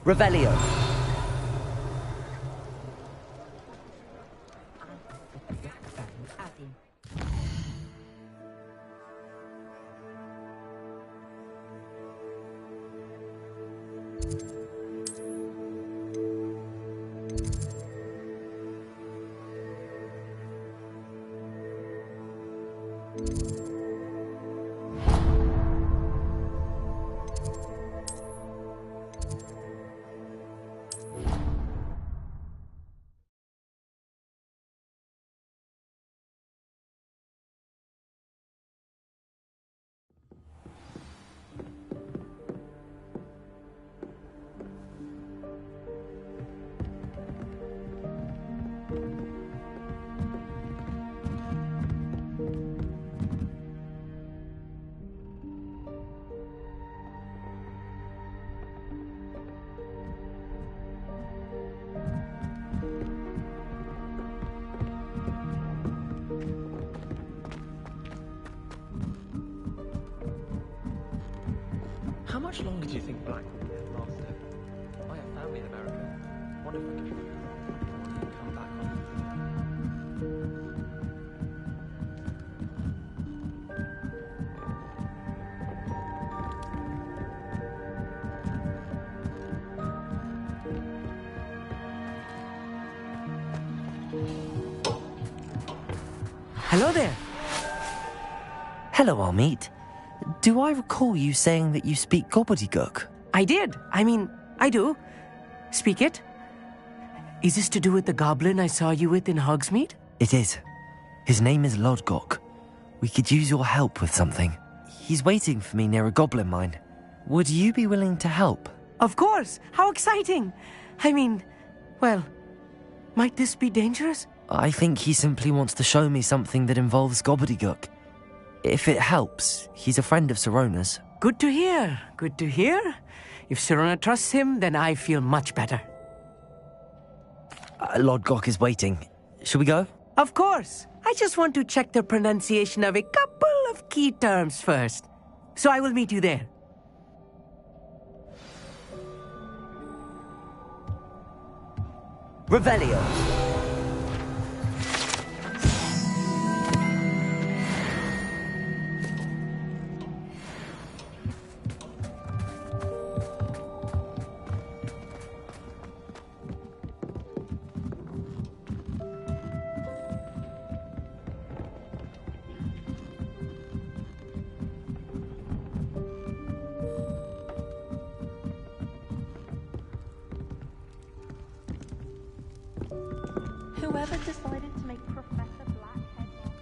Revelio. How much longer do you think Black will be there lasting? I have family in America. What if I could come back on? Hello there. Hello, Amit. Do I recall you saying that you speak gobbledygook? I did. I do. Speak it. Is this to do with the goblin I saw you with in Hogsmeade? It is. His name is Lodgok. We could use your help with something. He's waiting for me near a goblin mine. Would you be willing to help? Of course. How exciting. Well, might this be dangerous? I think he simply wants to show me something that involves gobbledygook. If it helps, he's a friend of Sirona's. Good to hear. Good to hear. If Sirona trusts him, then I feel much better. Lodgok is waiting. Shall we go? Of course. I just want to check the pronunciation of a couple of key terms first. So I will meet you there. Revelio. Whoever decided to make Professor Black headmaster.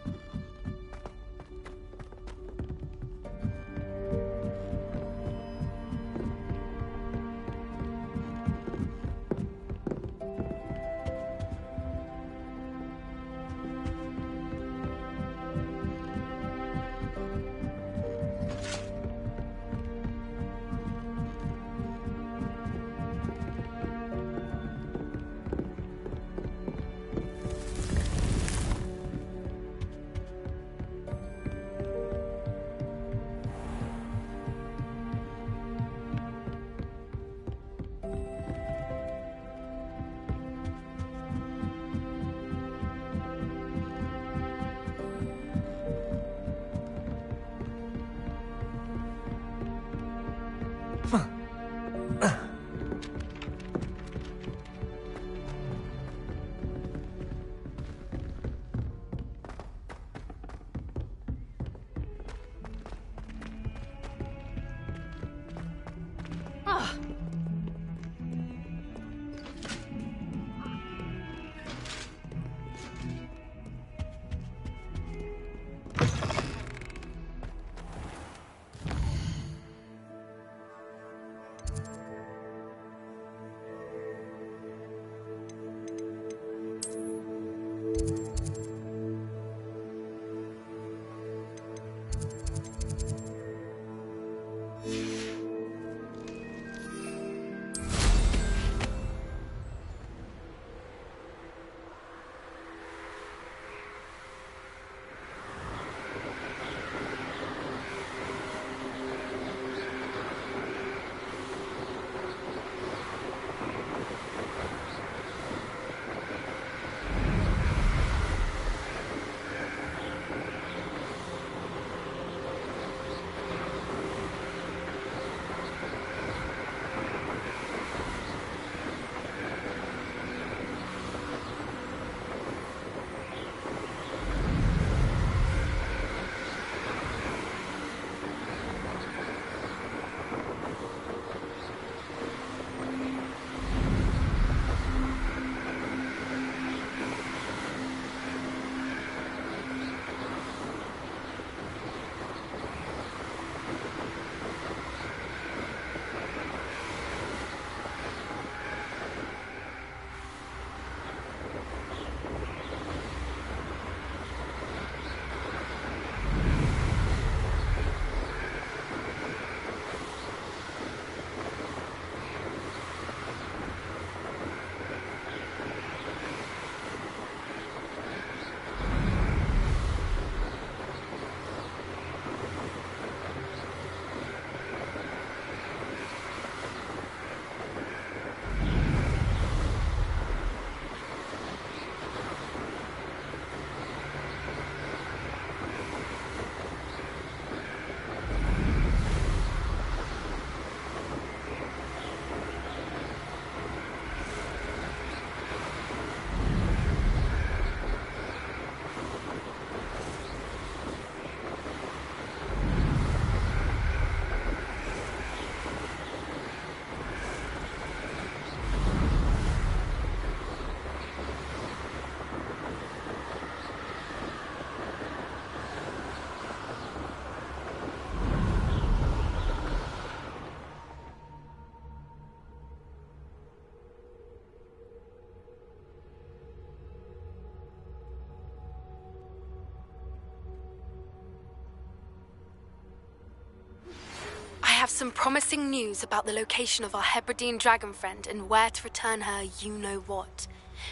some promising news about the location of our Hebridean dragon friend and where to return her you-know-what.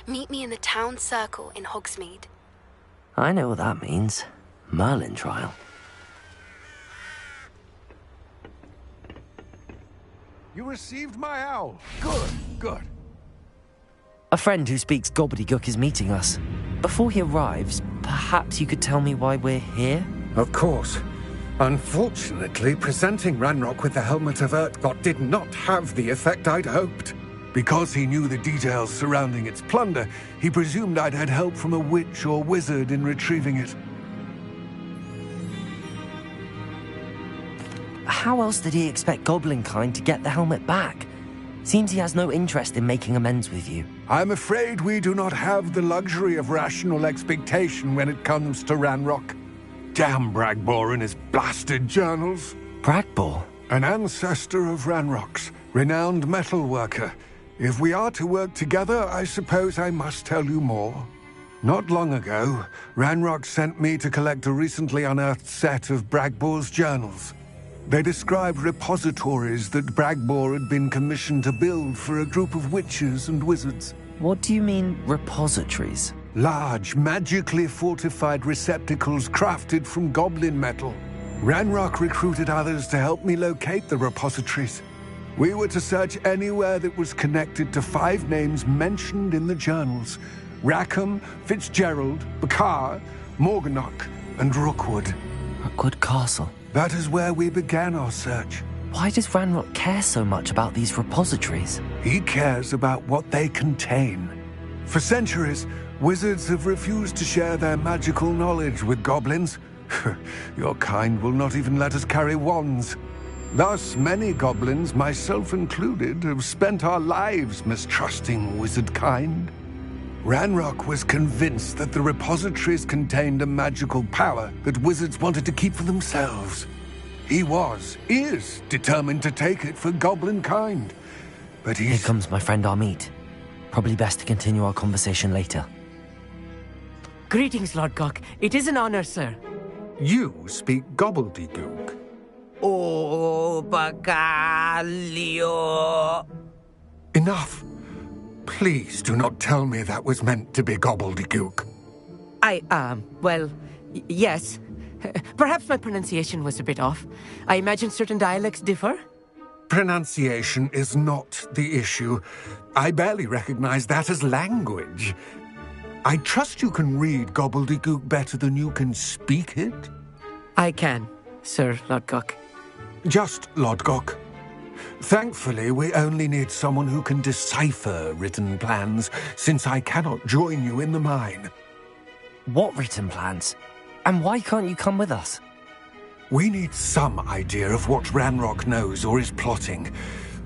Meet me in the town circle in Hogsmeade. I know what that means. Merlin trial. You received my owl. Good, good. A friend who speaks gobbledygook is meeting us. Before he arrives, perhaps you could tell me why we're here? Of course. Unfortunately, presenting Ranrock with the Helmet of Urtkot did not have the effect I'd hoped. Because he knew the details surrounding its plunder, he presumed I'd had help from a witch or wizard in retrieving it. How else did he expect Goblinkind to get the helmet back? Seems he has no interest in making amends with you. I'm afraid we do not have the luxury of rational expectation when it comes to Ranrock. Damn Bragbor and his blasted journals. Bragbor? An ancestor of Ranrock's, renowned metalworker. If we are to work together, I suppose I must tell you more. Not long ago, Ranrock sent me to collect a recently unearthed set of Bragbor's journals. They described repositories that Bragbor had been commissioned to build for a group of witches and wizards. What do you mean, repositories? Large, magically fortified receptacles crafted from goblin metal. Ranrock recruited others to help me locate the repositories. We were to search anywhere that was connected to 5 names mentioned in the journals: Rackham, Fitzgerald, Bakar, Morganach, and Rookwood. Rookwood Castle. That is where we began our search. Why does Ranrock care so much about these repositories? He cares about what they contain. For centuries, wizards have refused to share their magical knowledge with goblins. Your kind will not even let us carry wands. Thus, many goblins, myself included, have spent our lives mistrusting wizard kind. Ranrock was convinced that the repositories contained a magical power that wizards wanted to keep for themselves. He is determined to take it for goblin kind. But Here comes my friend Amit. Probably best to continue our conversation later. Greetings, Lord Cock. It is an honor, sir. You speak gobbledygook. Oh, Bacalio. Enough. Please do not tell me that was meant to be gobbledygook. Yes. Perhaps my pronunciation was a bit off. I imagine certain dialects differ? Pronunciation is not the issue. I barely recognize that as language. I trust you can read gobbledygook better than you can speak it? I can, Sir Lodgok. Just Lodgok. Thankfully, we only need someone who can decipher written plans, since I cannot join you in the mine. What written plans? And why can't you come with us? We need some idea of what Ranrock knows or is plotting.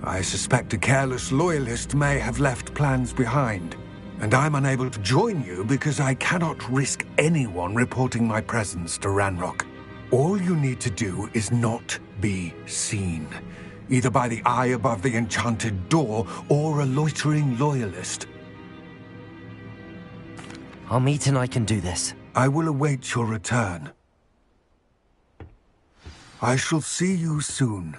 I suspect a careless loyalist may have left plans behind. And I'm unable to join you because I cannot risk anyone reporting my presence to Ranrock. All you need to do is not be seen, either by the eye above the enchanted door or a loitering loyalist. Amit and I can do this. I will await your return. I shall see you soon.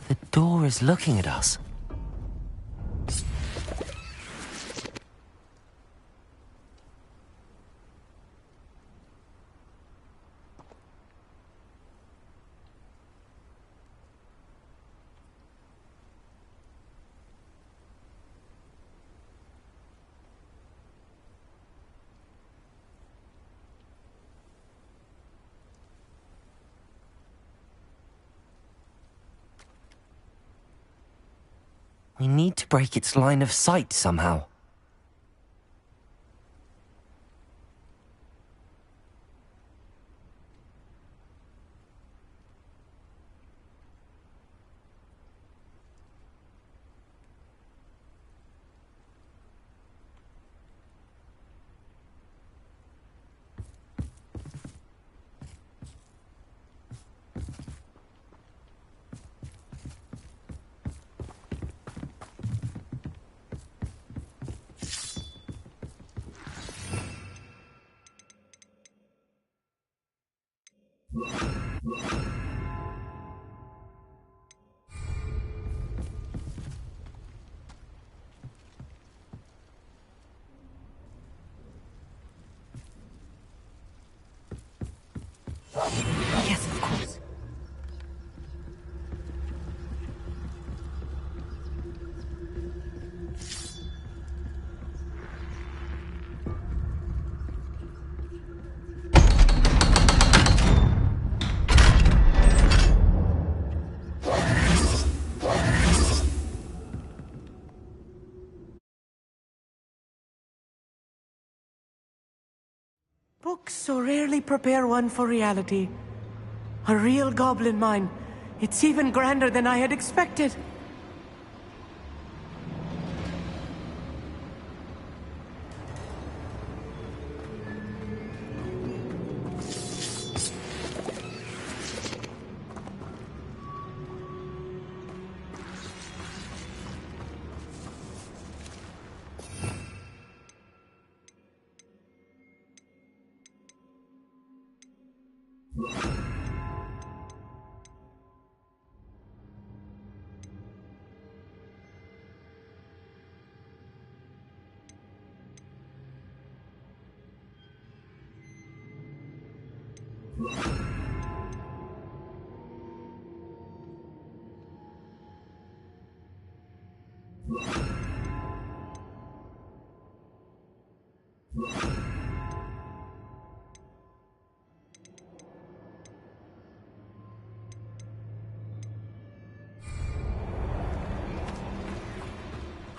The door is looking at us. We need to break its line of sight somehow. Yes, of course. Books so rarely prepare one for reality. A real goblin mine. It's even grander than I had expected.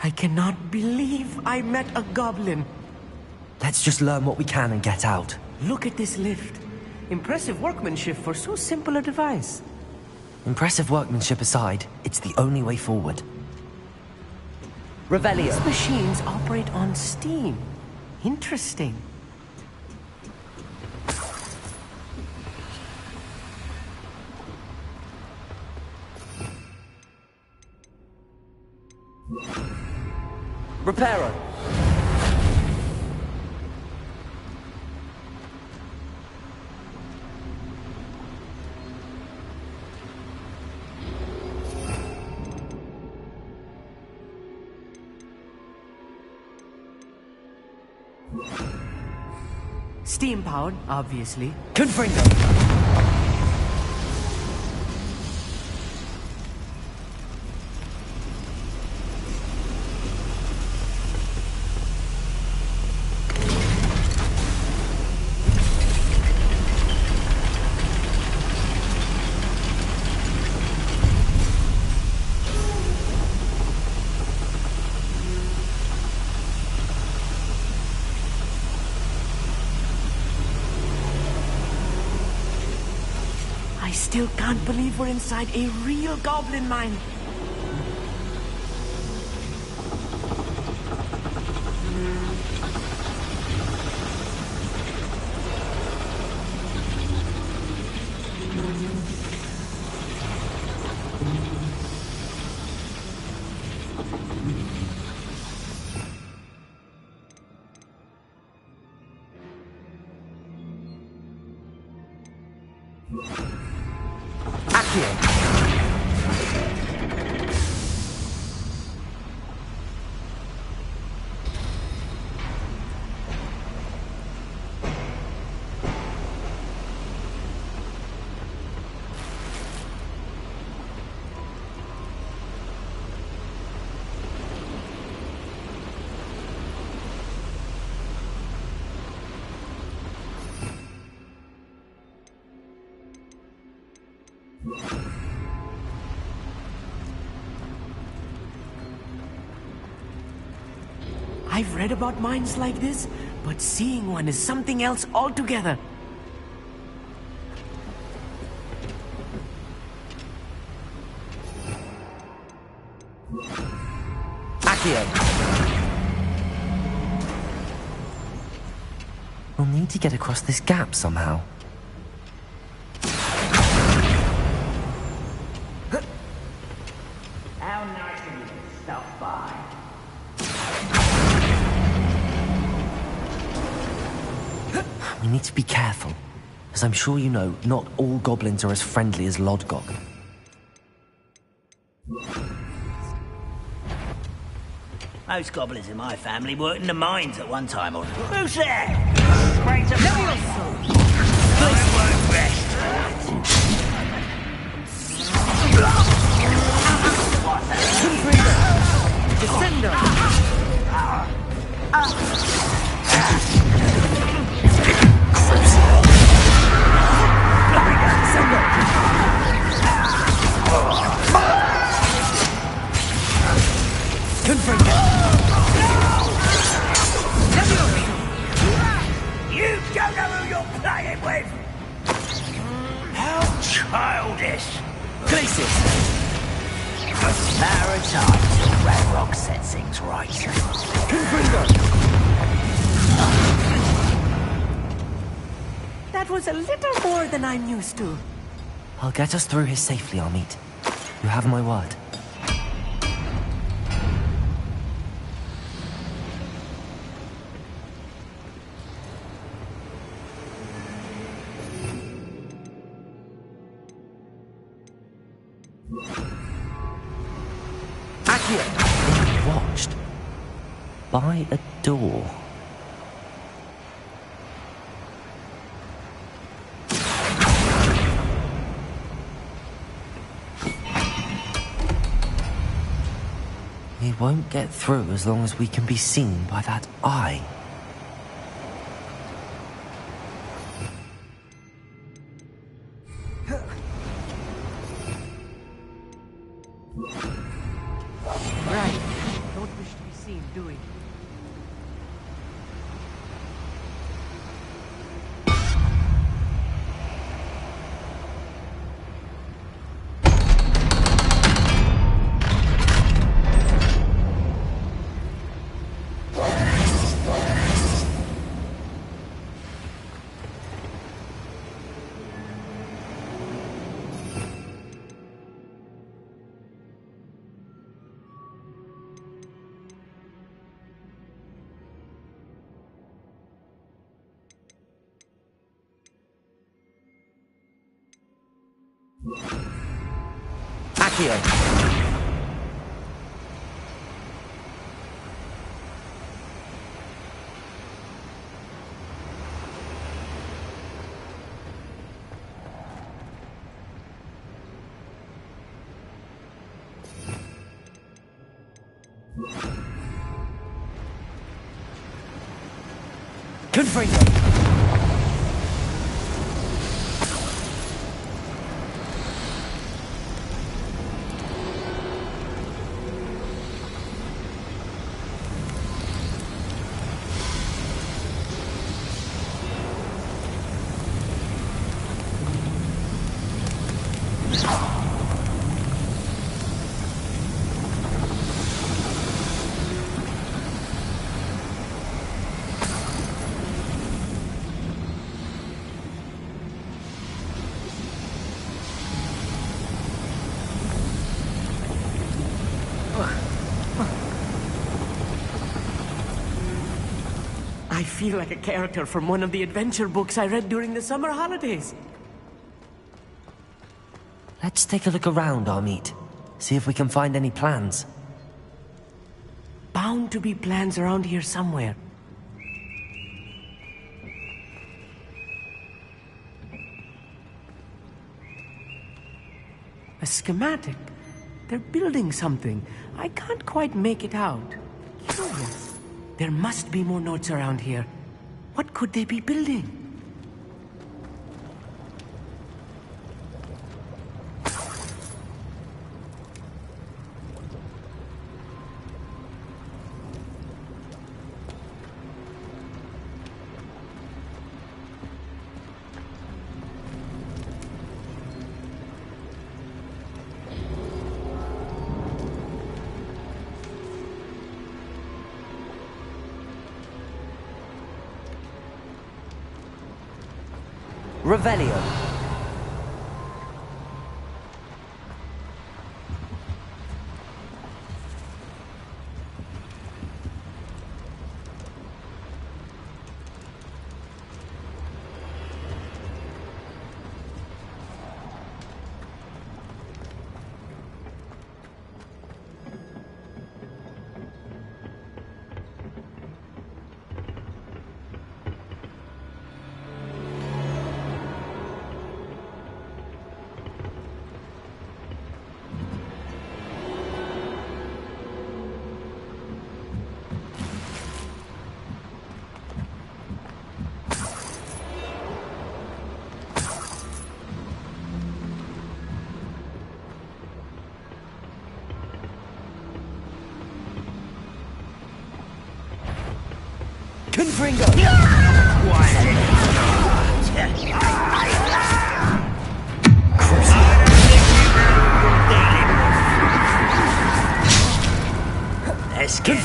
I cannot believe I met a goblin. Let's just learn what we can and get out. Look at this lift. Impressive workmanship for so simple a device. Impressive workmanship aside, it's the only way forward. Revelio. These machines operate on steam. Interesting. Reparo. Steam powered, obviously. Confringo. I still can't believe we're inside a real goblin mine. I've read about mines like this, but seeing one is something else altogether. Accio. We'll need to get across this gap somehow. How nice of you to stop by. We need to be careful. As I'm sure you know, not all goblins are as friendly as Lodgok. Most goblins in my family worked in the mines at one time or another. Who's there? Great to I won't rest. Descender! You don't know who you're playing with! How childish! Glacis! Just a matter of time till Ragnarok sets things right. That was a little more than I'm used to. I'll get us through here safely, Amit. You have my word. Watched by a door. We won't get through as long as we can be seen by that eye. Right. Don't wish to be seen, do we? Accio! Confringo! I feel like a character from one of the adventure books I read during the summer holidays. Let's take a look around, Amit. See if we can find any plans. Bound to be plans around here somewhere. A schematic. They're building something. I can't quite make it out. Curious. There must be more notes around here. What could they be building? Revelio. Confringo! Let's get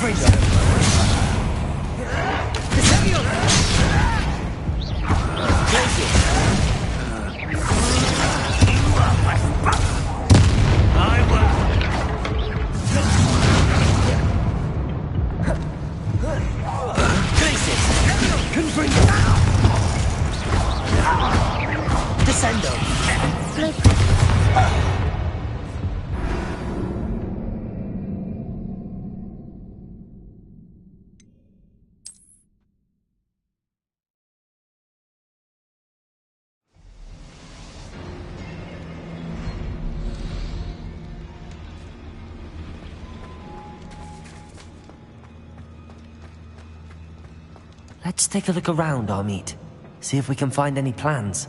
Let's take a look around, Amit. See if we can find any plans.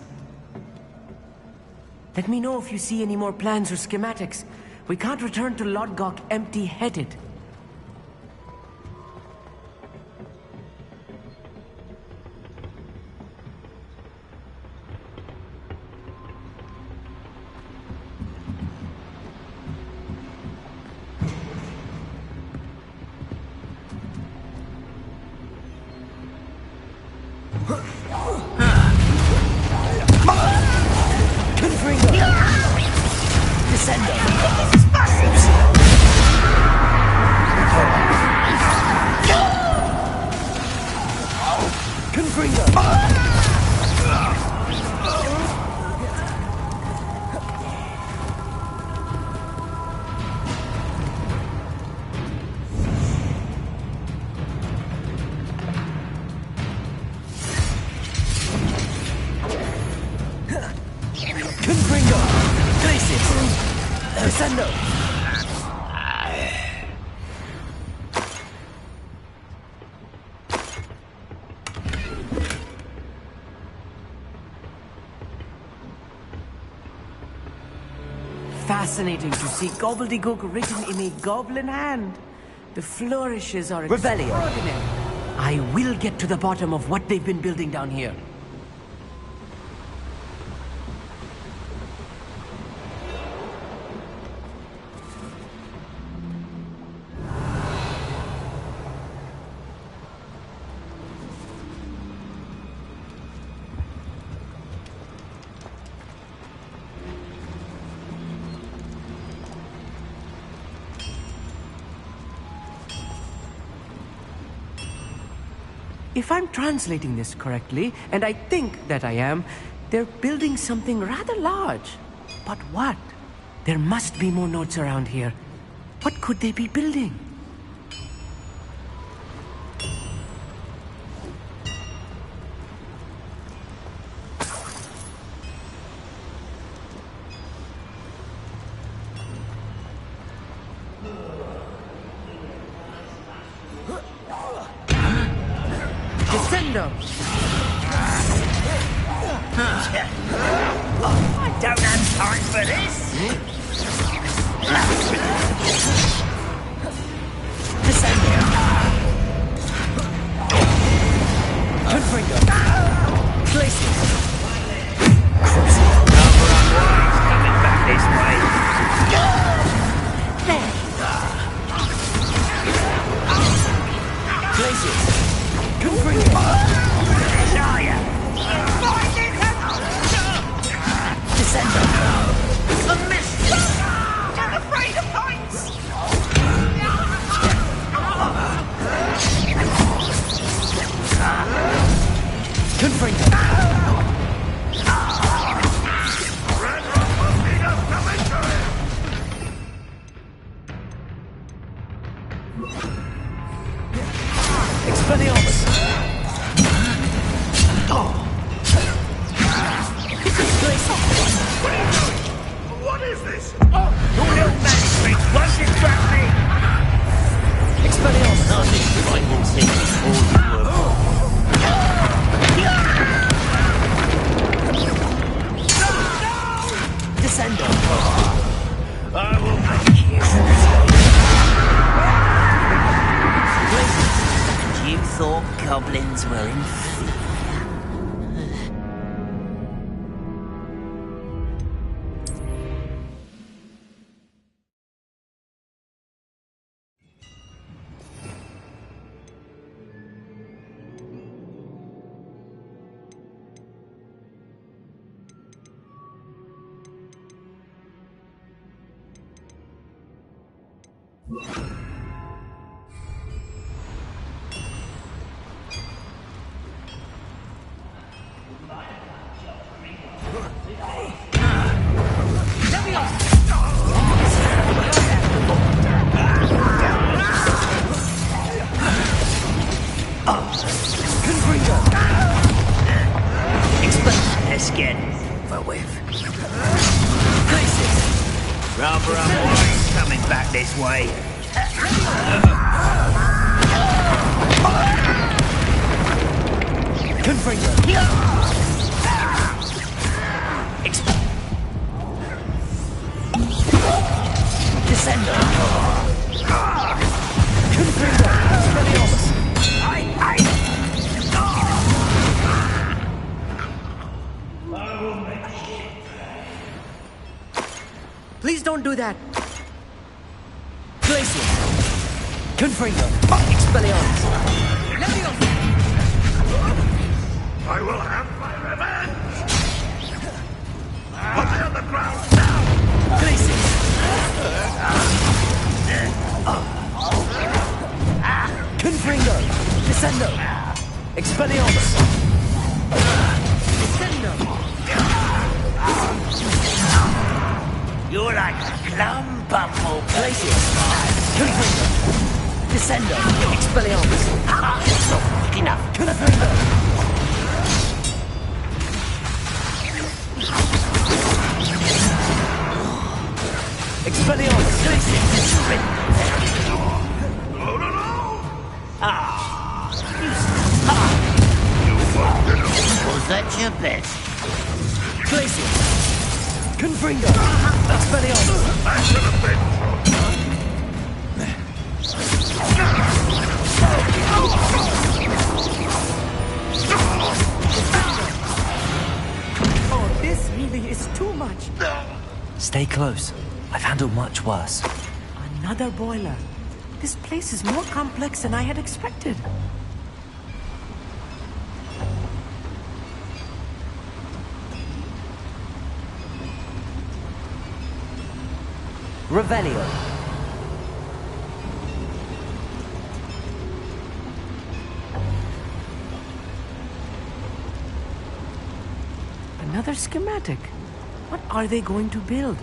Let me know if you see any more plans or schematics. We can't return to Lodgok empty-headed. Fascinating to see gobbledygook written in a goblin hand. The flourishes are extraordinary. I will get to the bottom of what they've been building down here. If I'm translating this correctly, and I think that I am, they're building something rather large. But what? There must be more notes around here. What could they be building? I don't have time for this. Coming back this What is this? Your little magic tricks won't distract me. Expelliarmus. Nothing frightening things all you were. Descender. I will make you. Use. thought goblins were inferior. Please don't do that. Glacier! Confringo! Expelliarmus! I will have my revenge! Lie on the ground now! Glacier! Confringo! Descendo! Expelliarmus! You're like a clump of more Glacier! Confringo! Descendo! Expelliarmus! It's not quick enough. Confringo! Expelliarmus! Glacier! No, no, no! Was that your best? Glacier! Confringo! Expelliarmus! I should have been Oh, this really is too much. Stay close. I've handled much worse. Another boiler. This place is more complex than I had expected. Revelio. Another schematic. What are they going to build?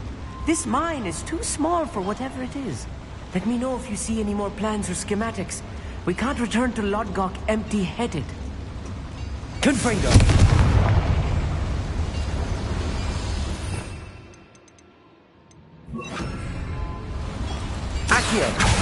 This mine is too small for whatever it is. Let me know if you see any more plans or schematics. We can't return to Lodgok empty-headed. Confringo. Accio.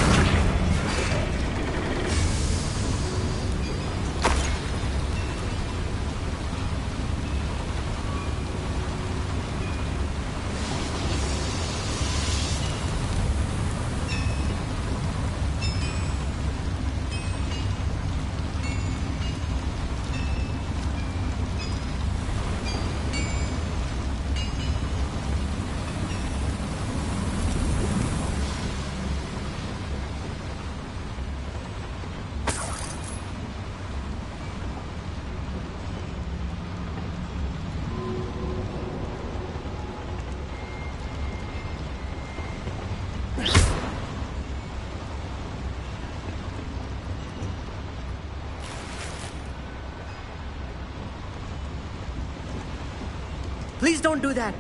Please don't do that.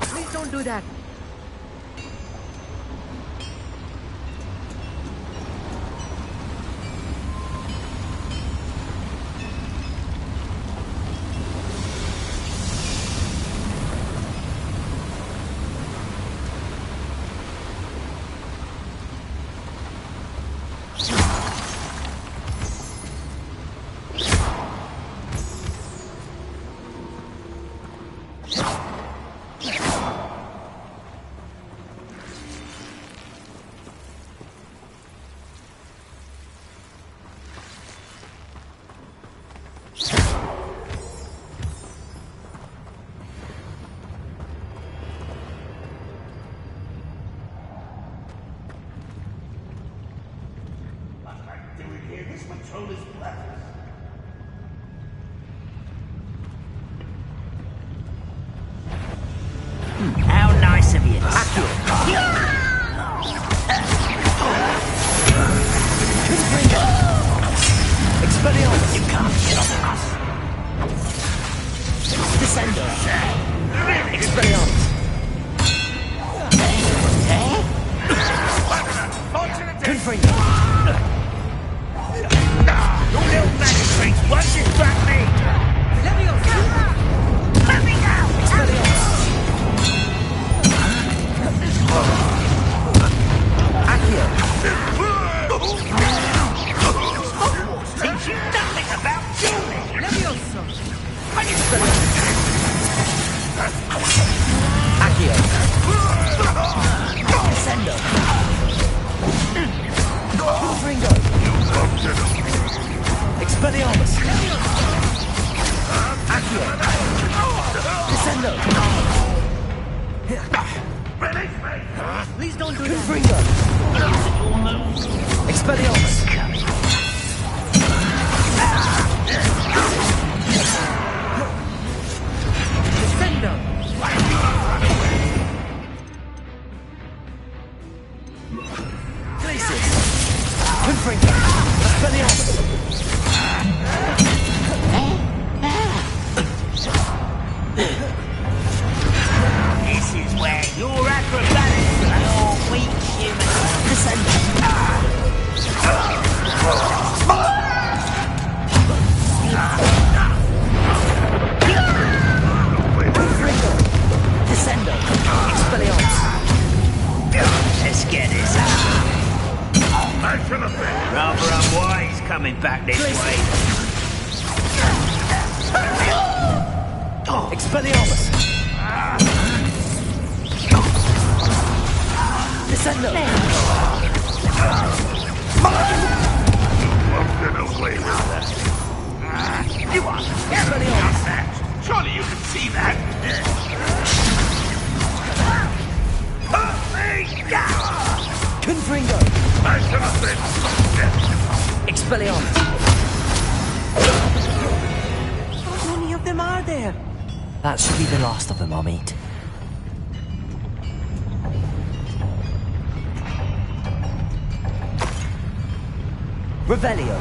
Please don't do that. This patrol is breathless. How nice of you. Expelliarmus! You can't get off us. Descendo! Expelliarmus! Confringo! Your little magistrates won't distract me. Let me go. Let me go. Expelliarmus! Accio! Teach you nothing about dueling. Levioso. Accio! Descendo! Confringo! Expelliarmus! Accio! Descendo! Please don't do that. Confringo! Expelliarmus! Descendo. Glacis! Confringo! Expelliarmus! This is where your acrobatics and your weak human Descendo! Confringo! Descendo! Expelliarmus! Let's get this out. I should have been. Rather unwise coming back this way. Expelliarmus! Descendo! Won't get away with that. You are Expelliarmus! surely you can see that. Put me down. Confringo! I should have been. Expelliarmus! How many of them are there? That should be the last of them I'll meet. Revelio!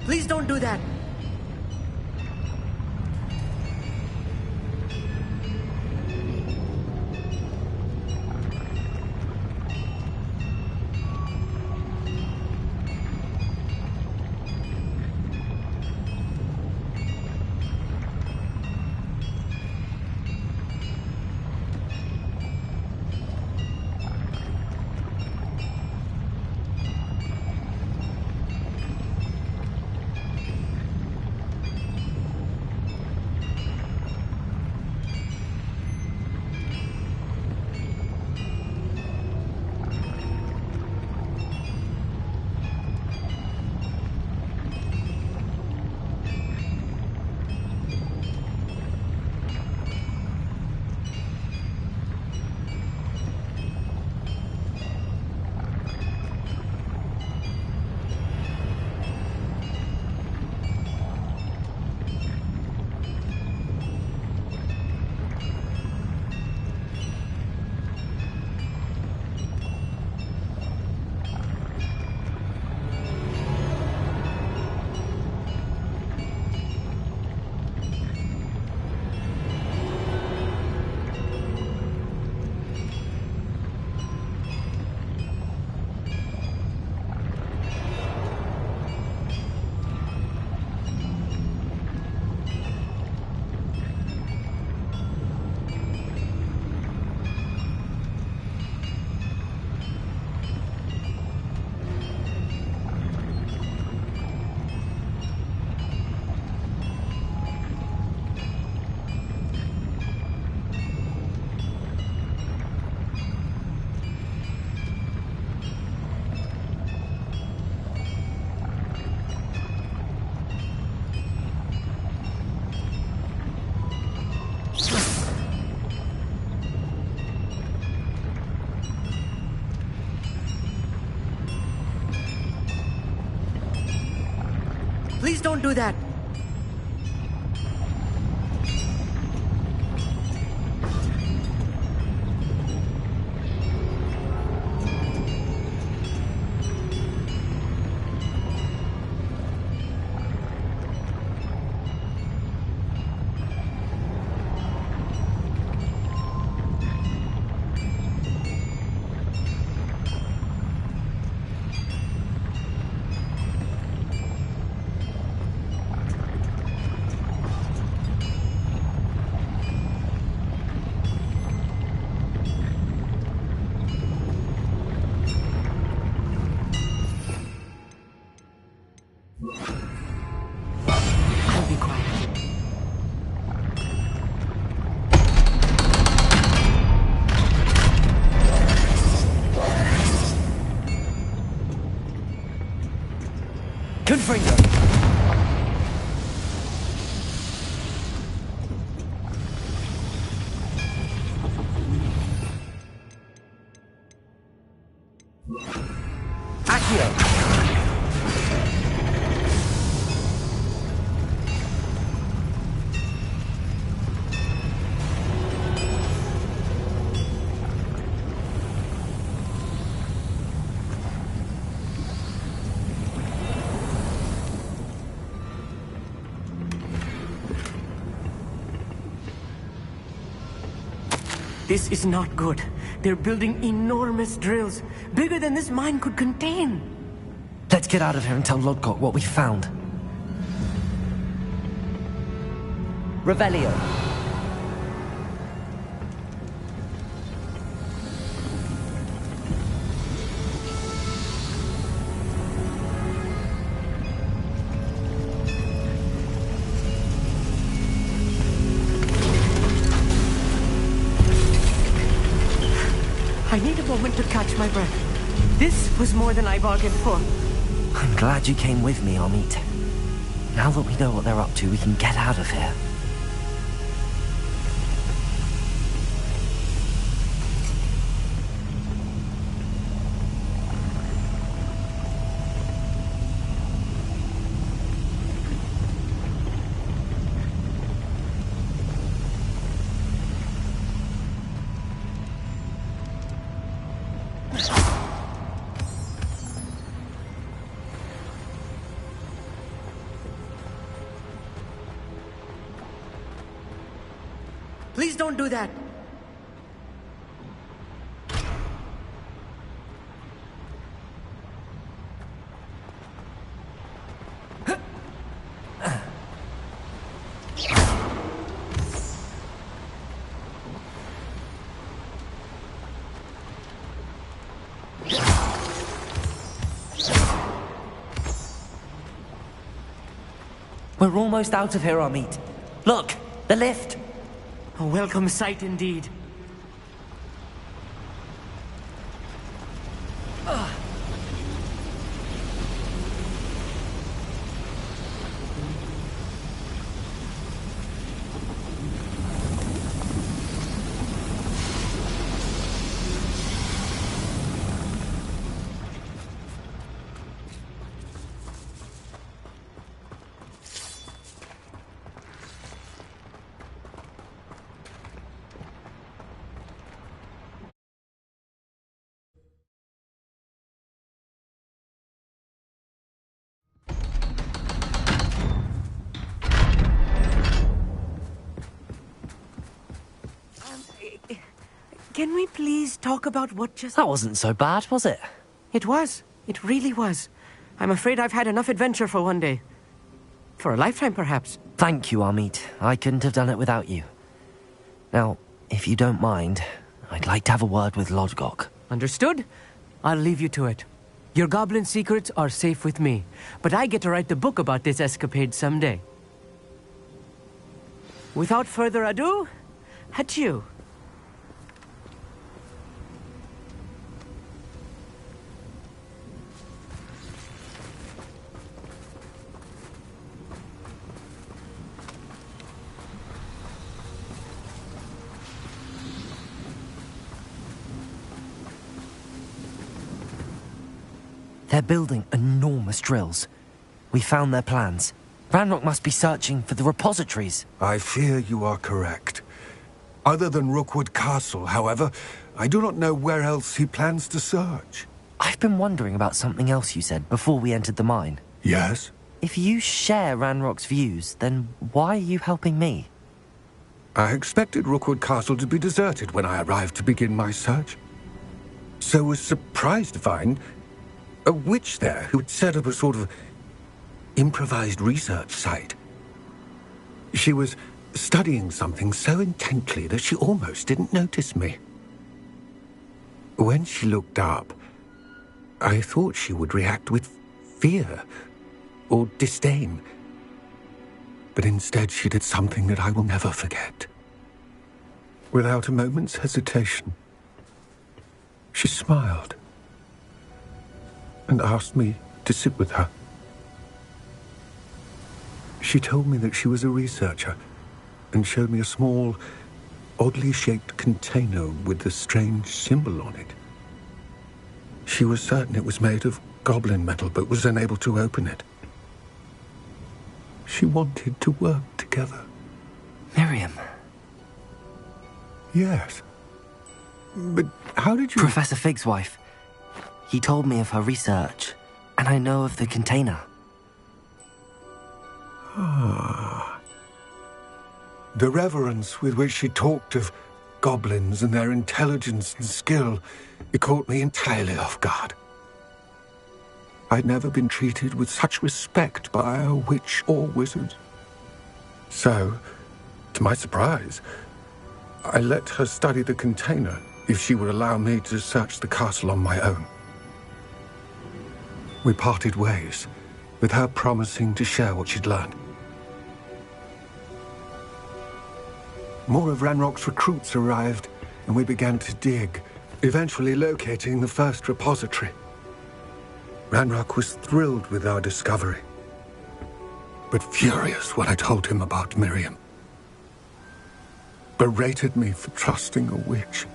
Please don't do that. Please don't do that. I'll be quiet. Confringo! Accio! This is not good. They're building enormous drills, bigger than this mine could contain. Let's get out of here and tell Lodgok what we found. Revelio. I need a moment to catch my breath. This was more than I bargained for. I'm glad you came with me, Amit. Now that we know what they're up to, we can get out of here. Please don't do that. We're almost out of here, Amit. Look, the lift. A welcome sight indeed. Can we please talk about what just... That wasn't so bad, was it? It was. It really was. I'm afraid I've had enough adventure for one day. For a lifetime, perhaps. Thank you, Amit. I couldn't have done it without you. Now, if you don't mind, I'd like to have a word with Lodgok. Understood? I'll leave you to it. Your goblin secrets are safe with me, but I get to write the book about this escapade someday. Without further ado, adieu. They're building enormous drills. We found their plans. Ranrock must be searching for the repositories. I fear you are correct. Other than Rookwood Castle, however, I do not know where else he plans to search. I've been wondering about something else you said before we entered the mine. Yes? If you share Ranrock's views, then why are you helping me? I expected Rookwood Castle to be deserted when I arrived to begin my search. So was surprised to find a witch there who had set up a sort of improvised research site. She was studying something so intently that she almost didn't notice me. When she looked up, I thought she would react with fear or disdain. But instead she did something that I will never forget. Without a moment's hesitation, she smiled and asked me to sit with her. She told me that she was a researcher and showed me a small, oddly shaped container with a strange symbol on it. She was certain it was made of goblin metal, but was unable to open it. She wanted to work together. Miriam. Yes. But how did you... Professor Fig's wife. He told me of her research, and I know of the container. Ah. The reverence with which she talked of goblins and their intelligence and skill, it caught me entirely off guard. I'd never been treated with such respect by a witch or wizard. So, to my surprise, I let her study the container if she would allow me to search the castle on my own. We parted ways, with her promising to share what she'd learned. More of Ranrock's recruits arrived, and we began to dig, eventually locating the first repository. Ranrock was thrilled with our discovery, but furious when I told him about Miriam. Berated me for trusting a witch,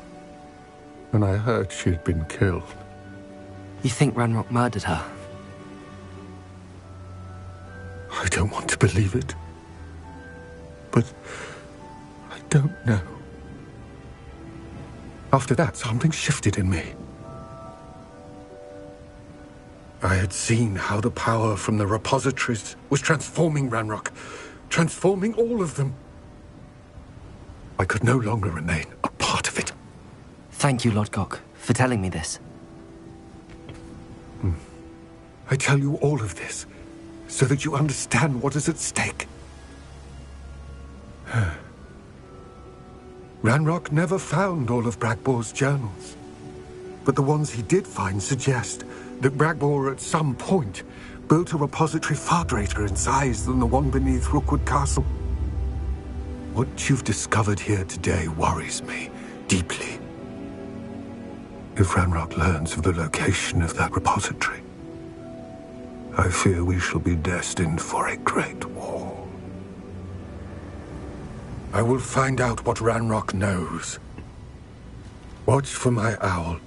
and I heard she had been killed. You think Ranrock murdered her? I don't want to believe it, but I don't know. After that, something shifted in me. I had seen how the power from the repositories was transforming Ranrock, transforming all of them. I could no longer remain a part of it. Thank you, Lord Gok, for telling me this. I tell you all of this so that you understand what is at stake. Ranrock never found all of Bragbor's journals, but the ones he did find suggest that Bragbor at some point built a repository far greater in size than the one beneath Rookwood Castle. What you've discovered here today worries me deeply. If Ranrock learns of the location of that repository, I fear we shall be destined for a great war. I will find out what Ranrock knows. Watch for my owl.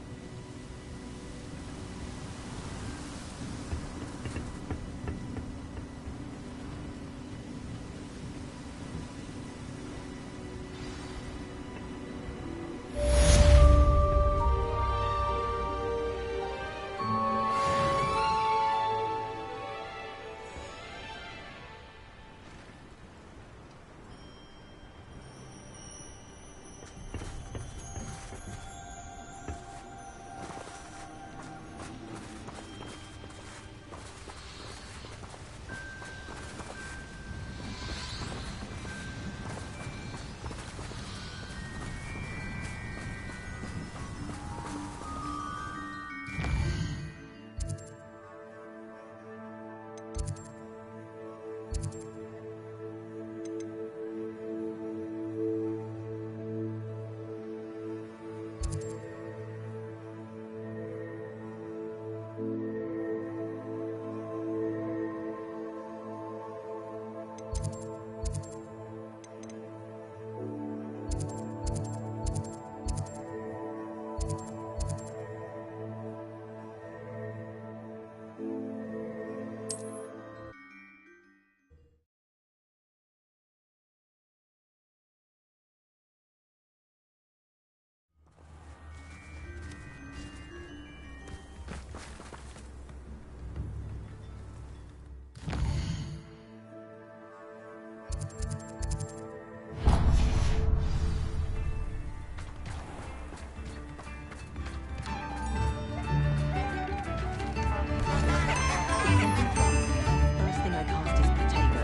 First thing I cast is potato.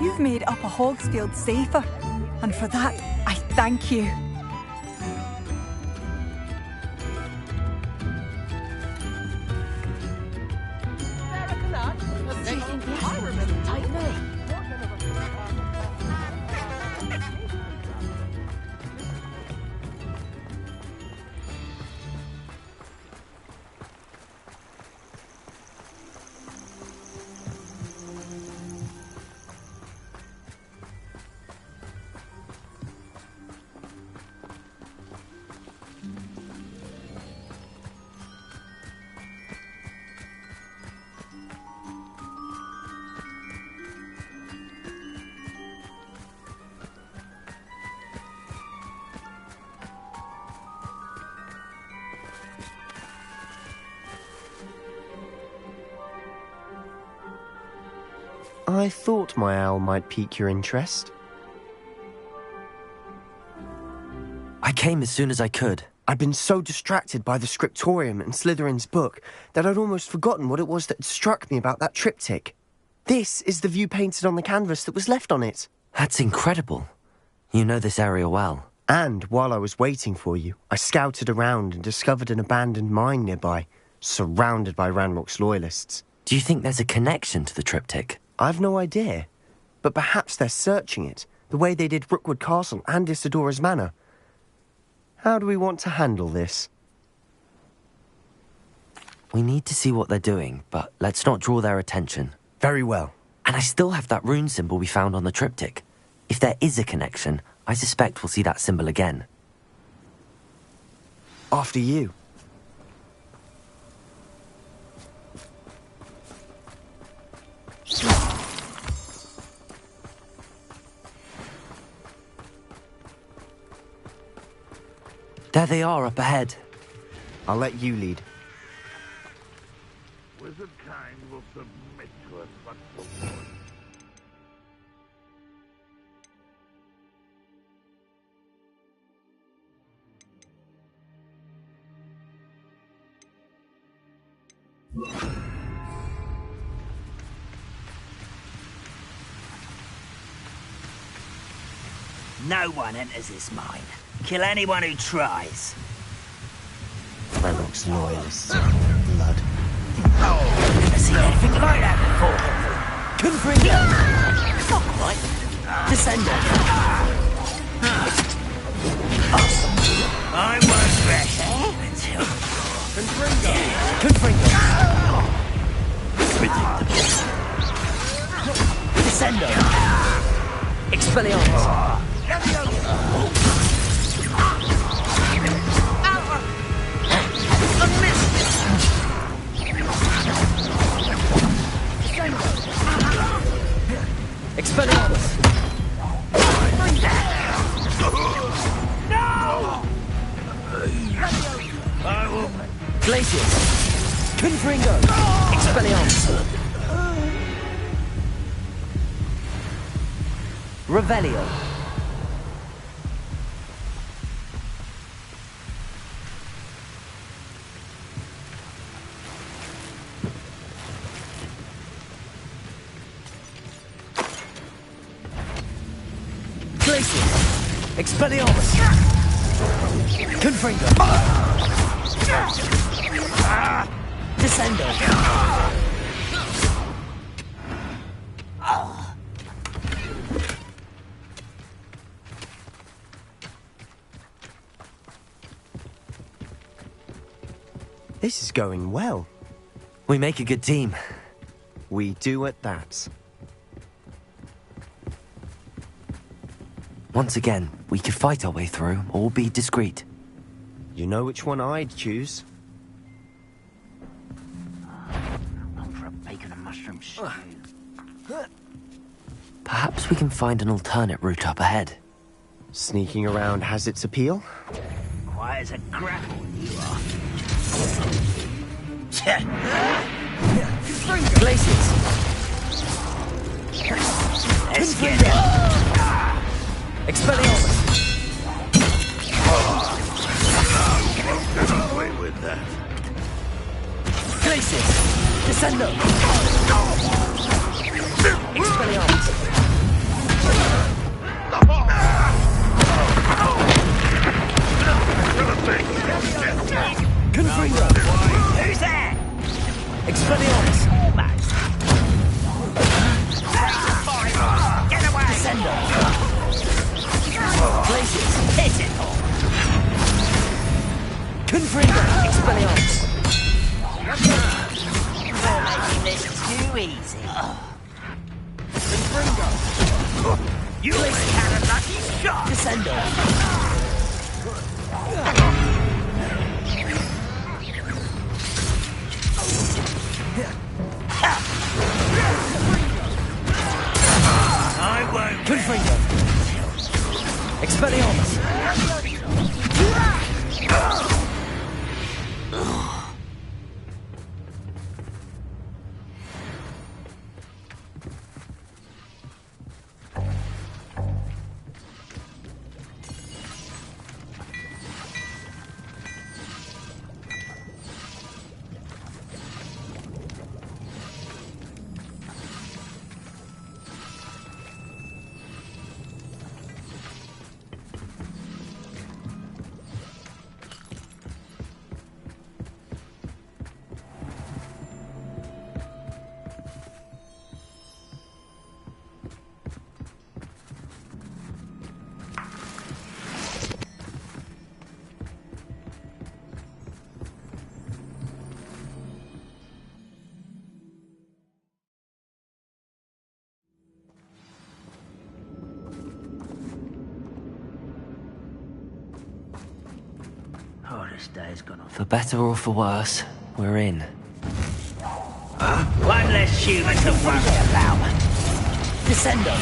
You've made Upper Hogsfield safer, and for that, I thank you. I thought my owl might pique your interest. I came as soon as I could. I'd been so distracted by the scriptorium and Slytherin's book that I'd almost forgotten what it was that struck me about that triptych. This is the view painted on the canvas that was left on it. That's incredible. You know this area well. And while I was waiting for you, I scouted around and discovered an abandoned mine nearby, surrounded by Ranrock's loyalists. Do you think there's a connection to the triptych? I've no idea, but perhaps they're searching it, the way they did Rookwood Castle and Isidora's Manor. How do we want to handle this? We need to see what they're doing, but let's not draw their attention. Very well. And I still have that rune symbol we found on the triptych. If there is a connection, I suspect we'll see that symbol again. After you. There they are up ahead. I'll let you lead. Wizard kind will submit to us, but for No one enters this mine. Kill anyone who tries. Ranrock's loyalists. Blood. Never seen anything like that before. Confringo! Not quite. Descender. I won't rest until... Confringo! Descendo! Expelliarmus! Expelliarmus! No! I will... Glacius! Confringo! Expelliarmus! Revelio! Glacius! Expelliarmus! Confringo! Descendo! This is going well. We make a good team. We do at that. Once again, we could fight our way through, or be discreet. You know which one I'd choose? I'm for a bacon and mushroom stew. Perhaps we can find an alternate route up ahead. Sneaking around has its appeal. Quiet as a grapple, you are. Glacius! Let's get it. Expelliarmus! Get away with that. Glacius! Descendo! Expelliarmus! Confringo! Who's there? Expelliarmus! Almost. Get away! Descendo! Glacius! Hit it all. Confringo! Expelliarmus! You're making this too easy. Confringo! You really had a lucky shot. Descendo! I won't. Confringo! Expelliarmus! Oh, this day's gone off. For better or for worse, we're in. One less human to worry about. Descendo!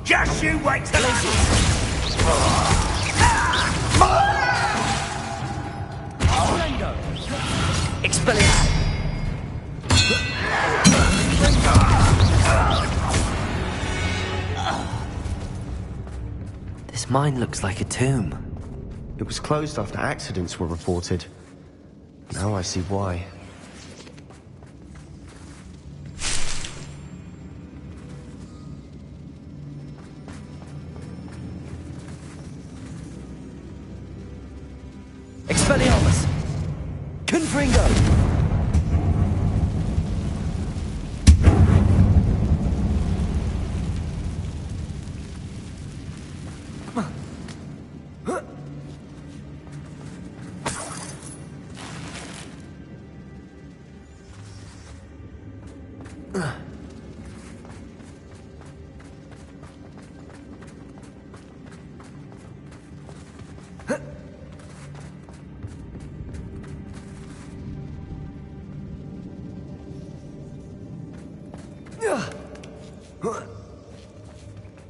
Just you wait till Expelliarmus! This mine looks like a tomb. It was closed after accidents were reported. Now I see why. Expelliarmus! Confringo!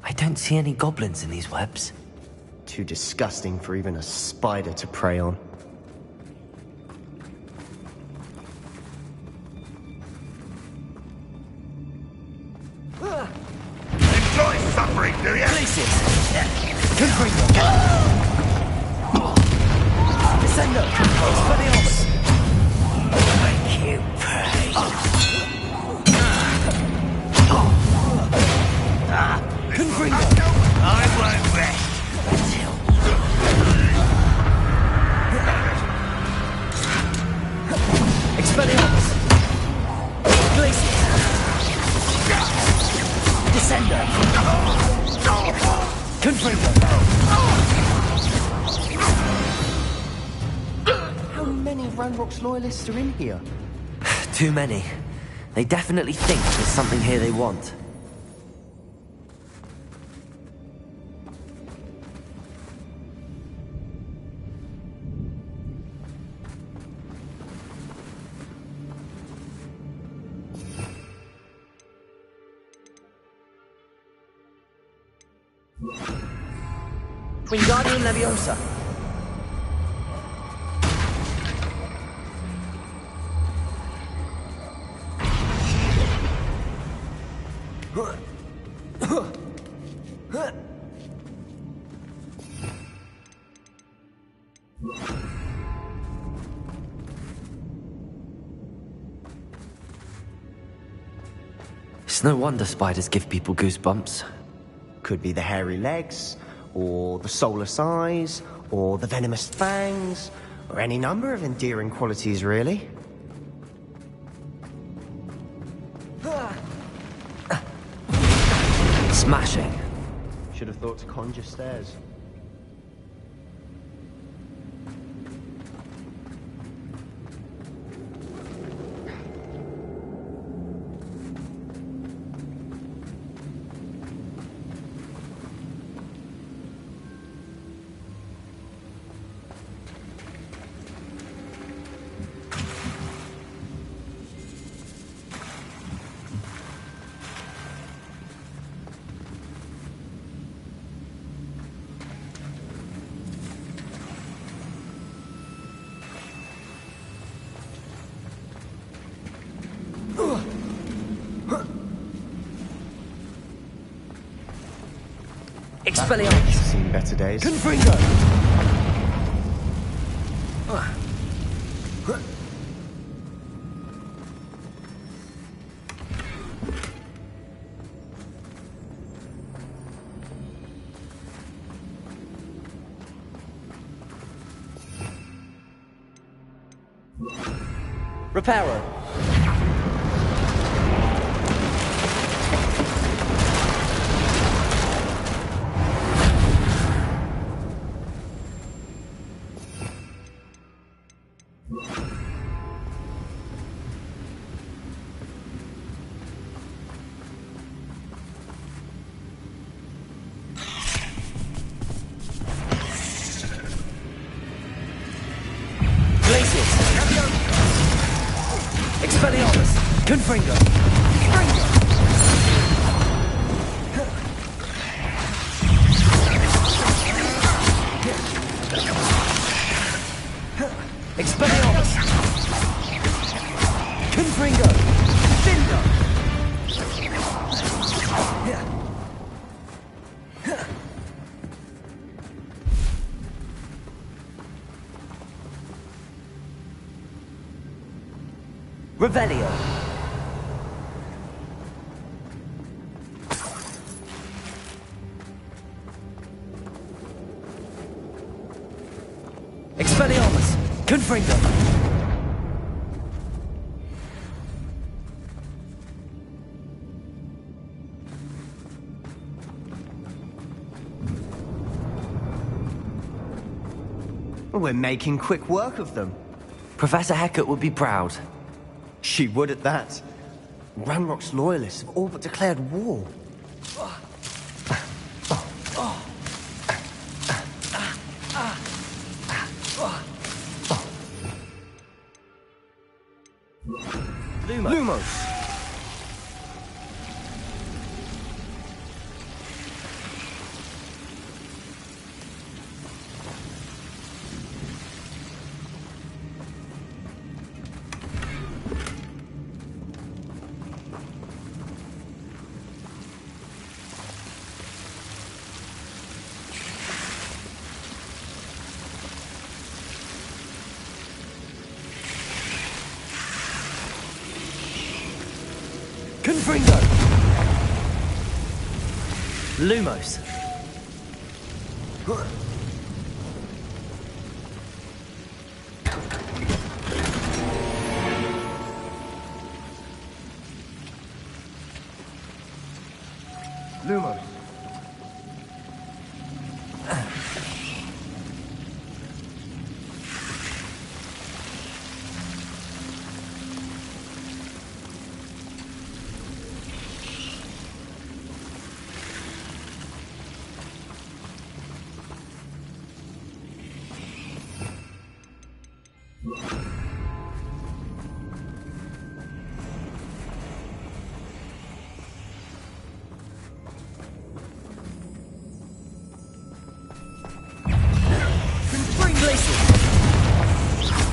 I don't see any goblins in these webs. Too disgusting for even a spider to prey on. Enjoy suffering, do you? Confringo! Descendo! Expelliarmus! make you pay. Confringo! I won't rest until Expelliarmus! Glacius! Descendo! Confringo! How many Ranrock's loyalists are in here? Too many. They definitely think there's something here they want. Wingardium Leviosa. It's no wonder spiders give people goosebumps. Could be the hairy legs, or the soulless eyes, or the venomous fangs, or any number of endearing qualities, really. Smashing. Should have thought to conjure stairs. Expelliarmus! Seen better days. Confringo! Reparo. Revelio. Expelliarmus. Confringo. We're making quick work of them. Professor Hecat would be proud. She would at that. Ranrock's loyalists have all but declared war. Lumos. Confringo. Lumos. Lumos.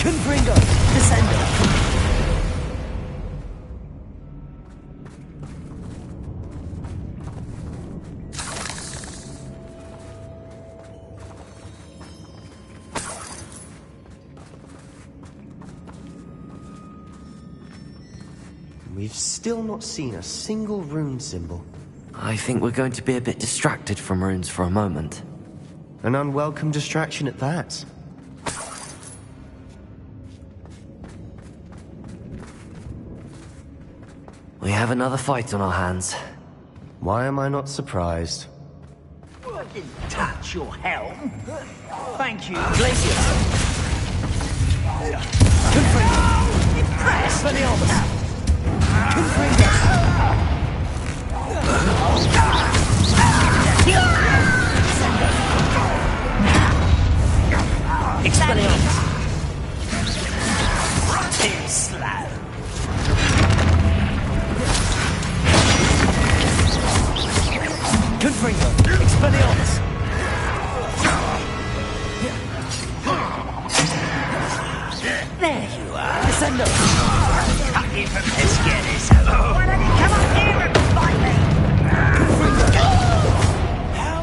Confringo. Descendo. We've still not seen a single rune symbol. I think we're going to be a bit distracted from runes for a moment. An unwelcome distraction at that. We have another fight on our hands. Why am I not surprised? I didn't touch your helm. Thank you. Glacius. Confringo. Impressed. Expelliarmus. Confringo. Expelliarmus. Too slow. Confringo. Expelliarmus. There you are. Descendo. Cut you from the skin is why don't you come up here and fight me?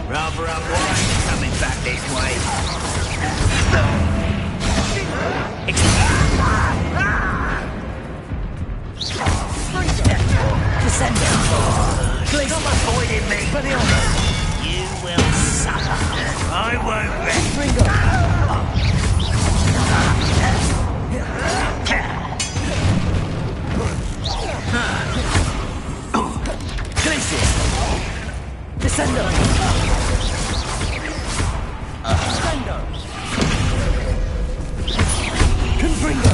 Rather unwise coming back this way. Descendo. Stop avoiding me. You will suffer. I won't rest. Confringo. Glacius. Descendo. Descendo. Confringo.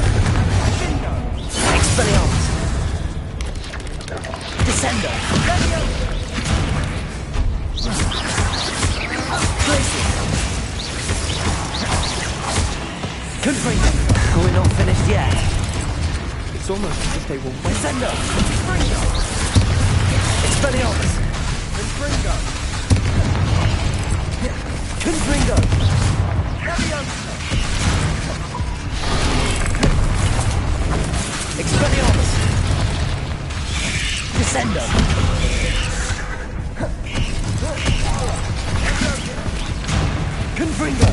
Expelliarmus. Descendo. Glacius. Confringo. We're not finished yet. It's almost as if they were waiting. Descendo. Expelliarmus. Confringo. Confringo. Expelliarmus. Descendo. Confringo.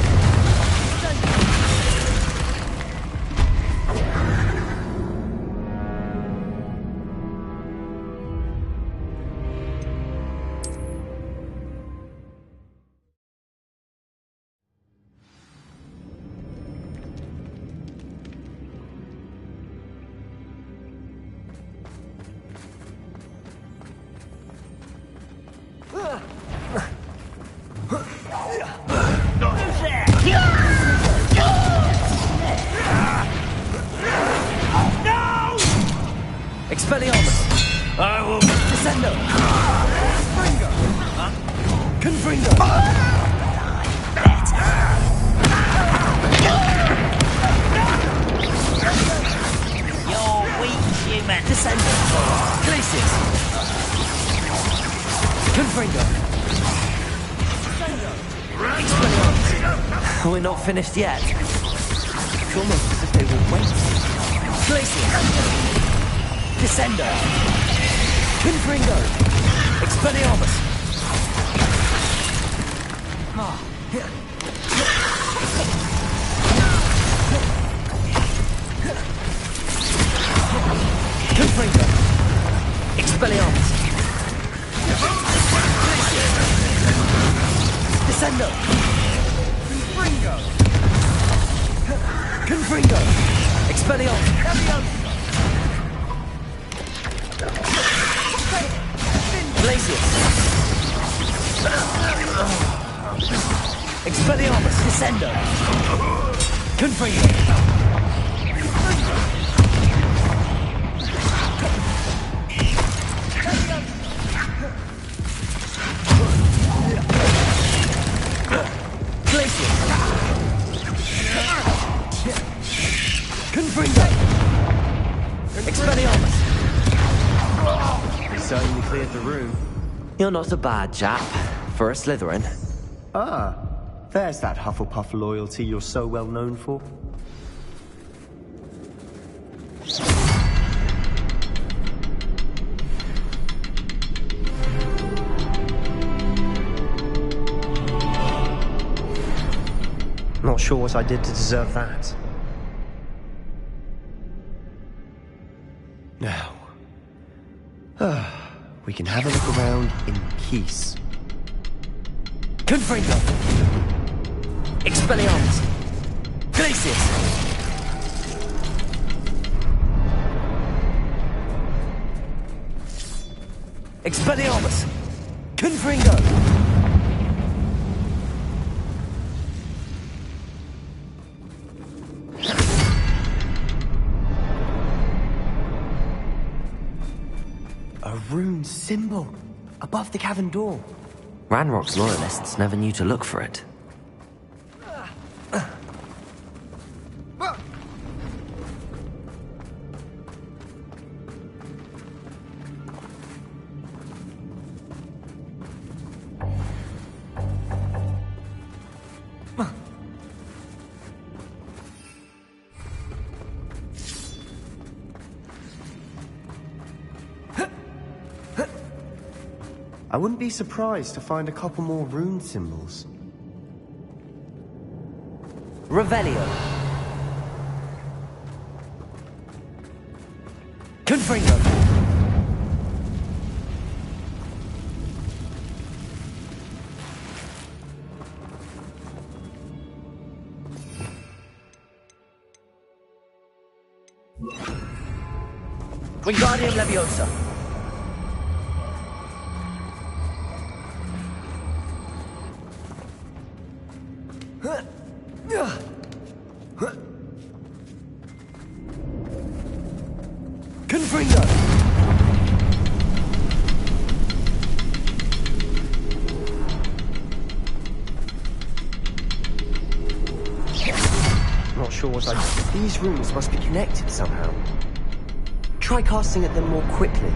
Confringo! You're weak, human. Descendant! Glacius! Confringo! Expelliarmus! We're not finished yet. It's almost as if they were waiting. Glacius! Descendo! Confringo! Expelliarmus! Confringo! Expelliarmus! Descendo! Confringo! Confringo! Expelliarmus! Glacius! Expelliarmus! Descendo! Confringo! Glacius! Confringo! Expelliarmus! We certainly cleared the room. You're not a bad chap for a Slytherin. Ah, there's that Hufflepuff loyalty you're so well known for. Not sure what I did to deserve that. Now, we can have a look around in peace. Confringo! Expelliarmus! Glacius! Expelliarmus! Confringo! A rune symbol above the cavern door. Ranrock's loyalists never knew to look for it. I wouldn't be surprised to find a couple more rune symbols. Revelio! Confringo! Wingardium Leviosa! Confringo! Not sure what I... These runes must be connected somehow. Try casting at them more quickly.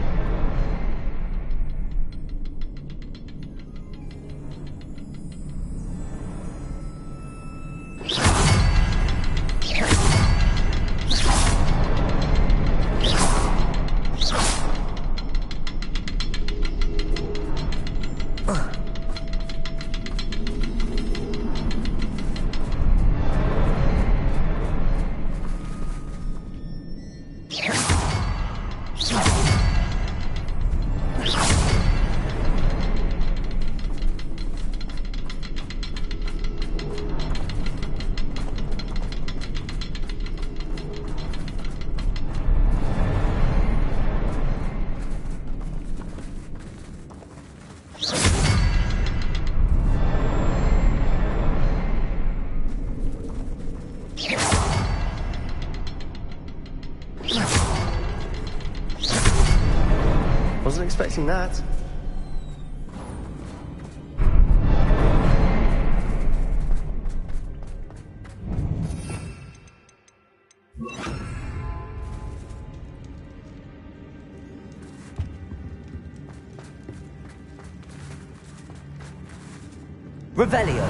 Wasn't expecting that. Revelio.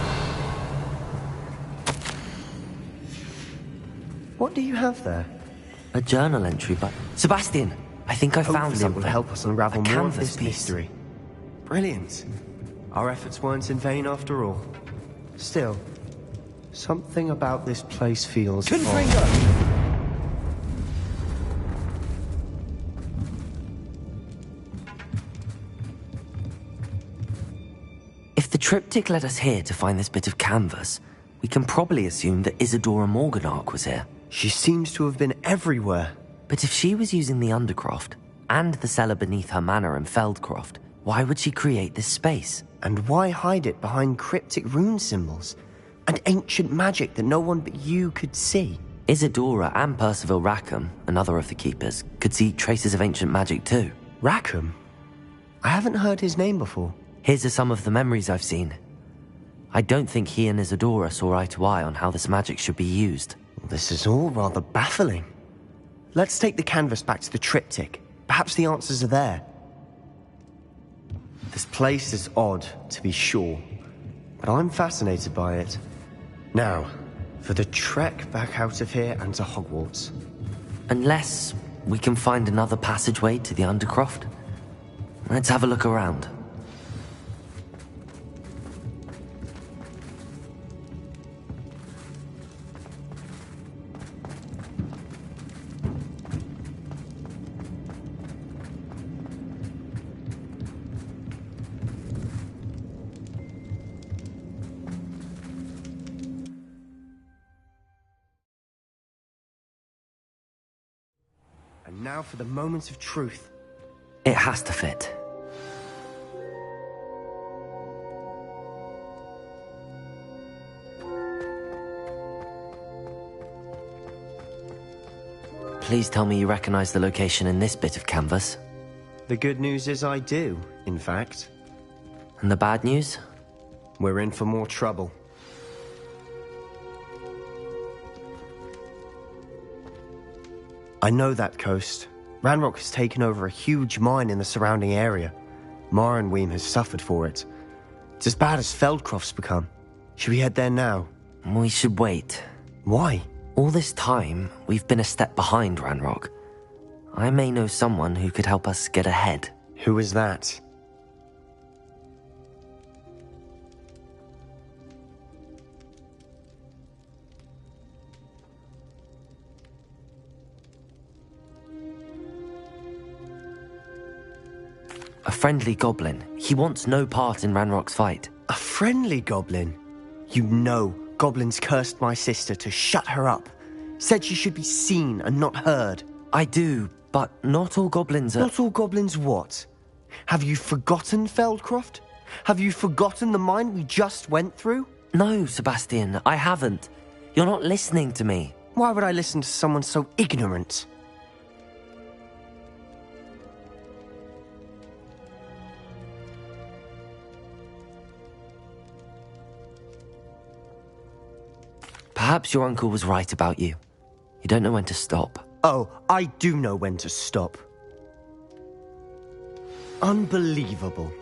What do you have there? A journal entry, but... Sebastian, I think I found Hopefully something. it will help us unravel A more of canvas this piece. mystery. Brilliant. Our efforts weren't in vain after all. Still, something about this place feels odd. If the triptych led us here to find this bit of canvas, we can probably assume that Isadora Morganark was here. She seems to have been everywhere. But if she was using the Undercroft, and the cellar beneath her manor in Feldcroft, why would she create this space? And why hide it behind cryptic rune symbols? And ancient magic that no one but you could see? Isadora and Percival Rackham, another of the keepers, could see traces of ancient magic too. Rackham? I haven't heard his name before. Here's are some of the memories I've seen. I don't think he and Isadora saw eye to eye on how this magic should be used. This is all rather baffling. Let's take the canvas back to the triptych. Perhaps the answers are there. This place is odd, to be sure, but I'm fascinated by it. Now, for the trek back out of here and to Hogwarts. Unless we can find another passageway to the Undercroft. Let's have a look around. And now for the moment of truth. It has to fit. Please tell me you recognize the location in this bit of canvas. The good news is I do, in fact. And the bad news? We're in for more trouble. I know that coast. Ranrock has taken over a huge mine in the surrounding area. Marrenweem has suffered for it. It's as bad as Feldcroft's become. Should we head there now? We should wait. Why? All this time, we've been a step behind Ranrock. I may know someone who could help us get ahead. Who is that? A friendly goblin. He wants no part in Ranrock's fight. A friendly goblin? You know goblins cursed my sister to shut her up. Said she should be seen and not heard. I do, but not all goblins are... Not all goblins what? Have you forgotten Feldcroft? Have you forgotten the mine we just went through? No, Sebastian, I haven't. You're not listening to me. Why would I listen to someone so ignorant? Perhaps your uncle was right about you. You don't know when to stop. Oh, I do know when to stop. Unbelievable.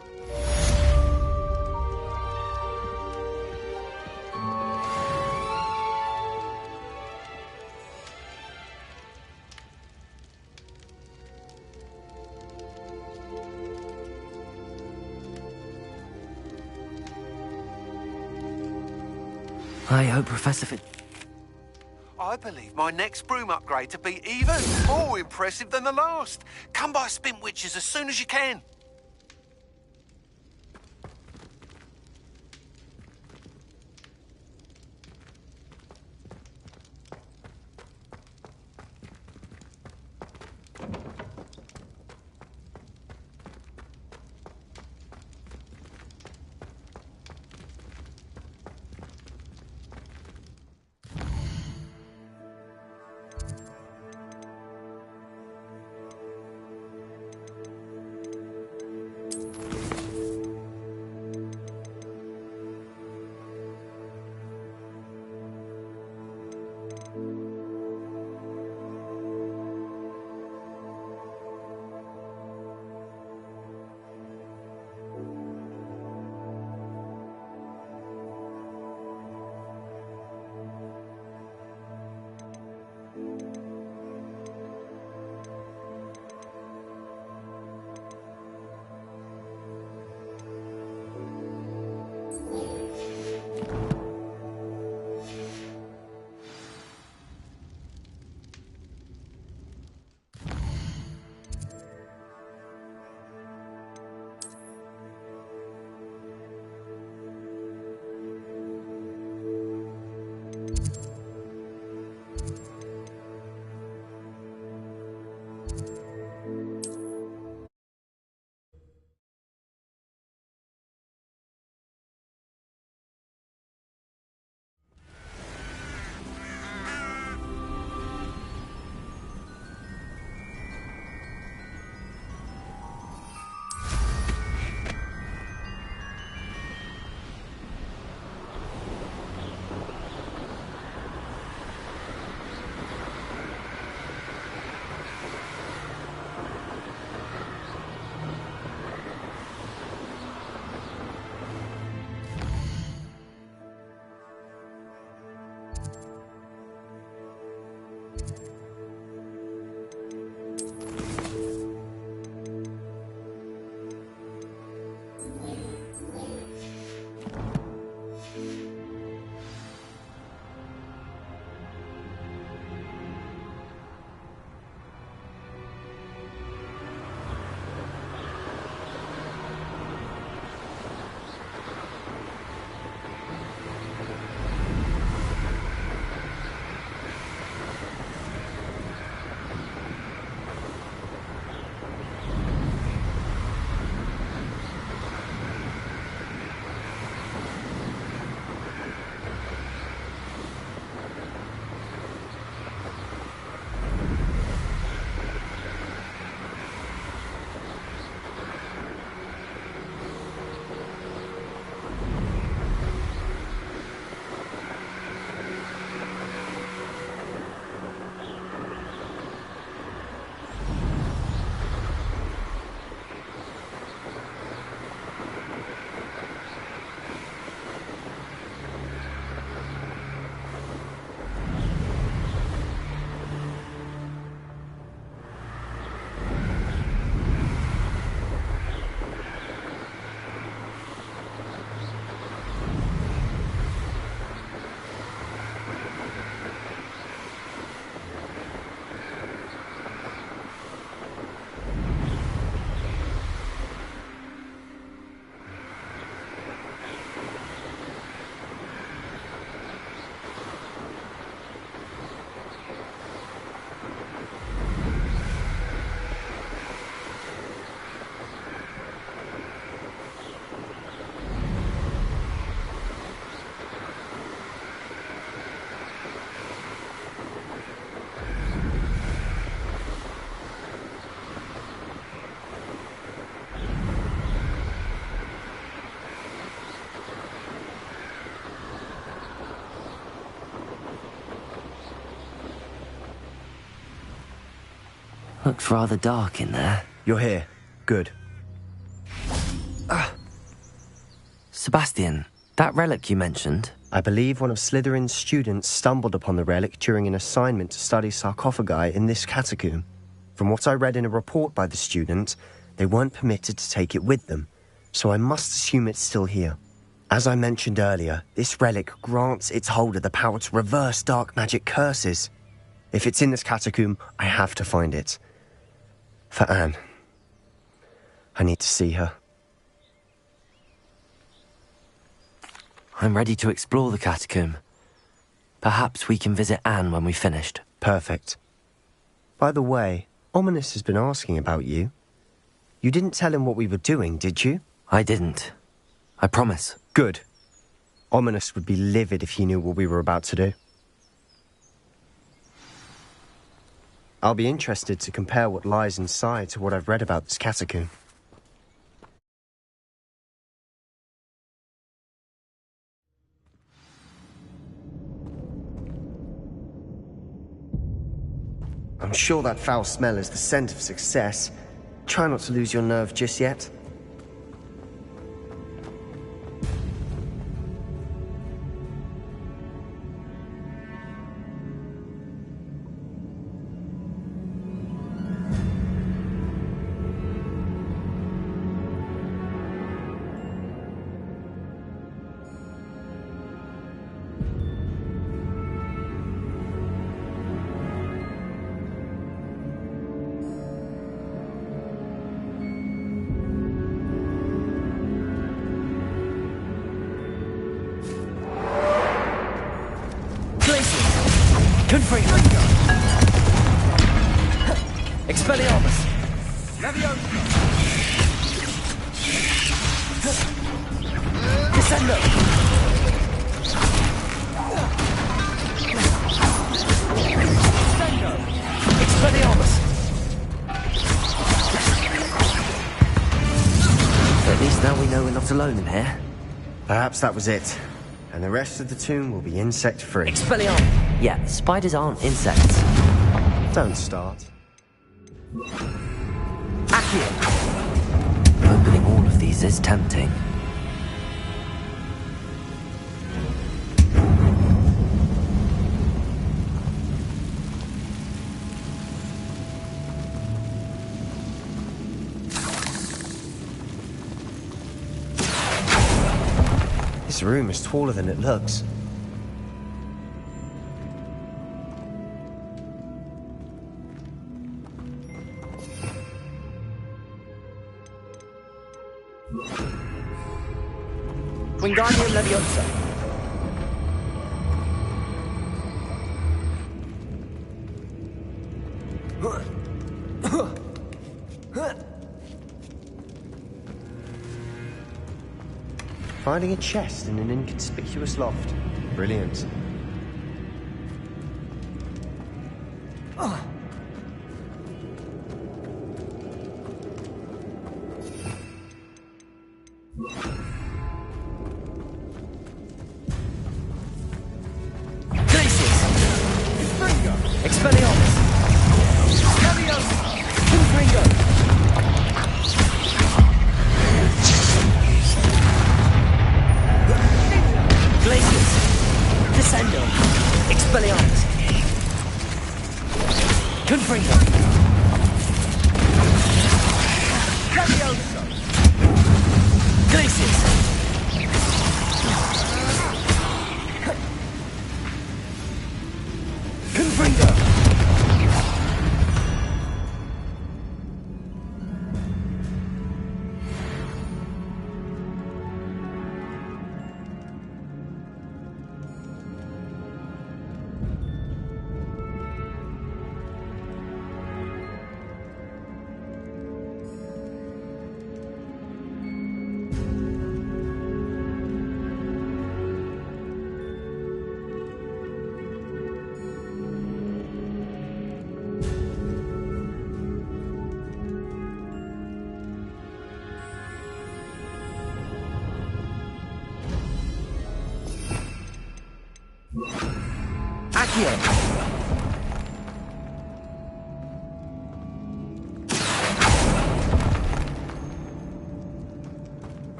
I hope Professor I believe my next broom upgrade to be even more impressive than the last. Come by Spin Witches as soon as you can. Looks rather dark in there. You're here. Good. Sebastian, that relic you mentioned. I believe one of Slytherin's students stumbled upon the relic during an assignment to study sarcophagi in this catacomb. From what I read in a report by the student, they weren't permitted to take it with them, so I must assume it's still here. As I mentioned earlier, this relic grants its holder the power to reverse dark magic curses. If it's in this catacomb, I have to find it. For Anne. I need to see her. I'm ready to explore the catacomb. Perhaps we can visit Anne when we've finished. Perfect. By the way, Ominous has been asking about you. You didn't tell him what we were doing, did you? I didn't. I promise. Good. Ominous would be livid if he knew what we were about to do. I'll be interested to compare what lies inside to what I've read about this catacomb. I'm sure that foul smell is the scent of success. Try not to lose your nerve just yet. Expelliarmus! Descendo! Expelliarmus! At least now we know we're not alone in here. Perhaps that was it. And the rest of the tomb will be insect-free. Expelliarmus! Yeah, spiders aren't insects. Don't start. Accio! Opening all of these is tempting. This room is taller than it looks. Wingardium Leviosa. Finding a chest in an inconspicuous loft. Brilliant.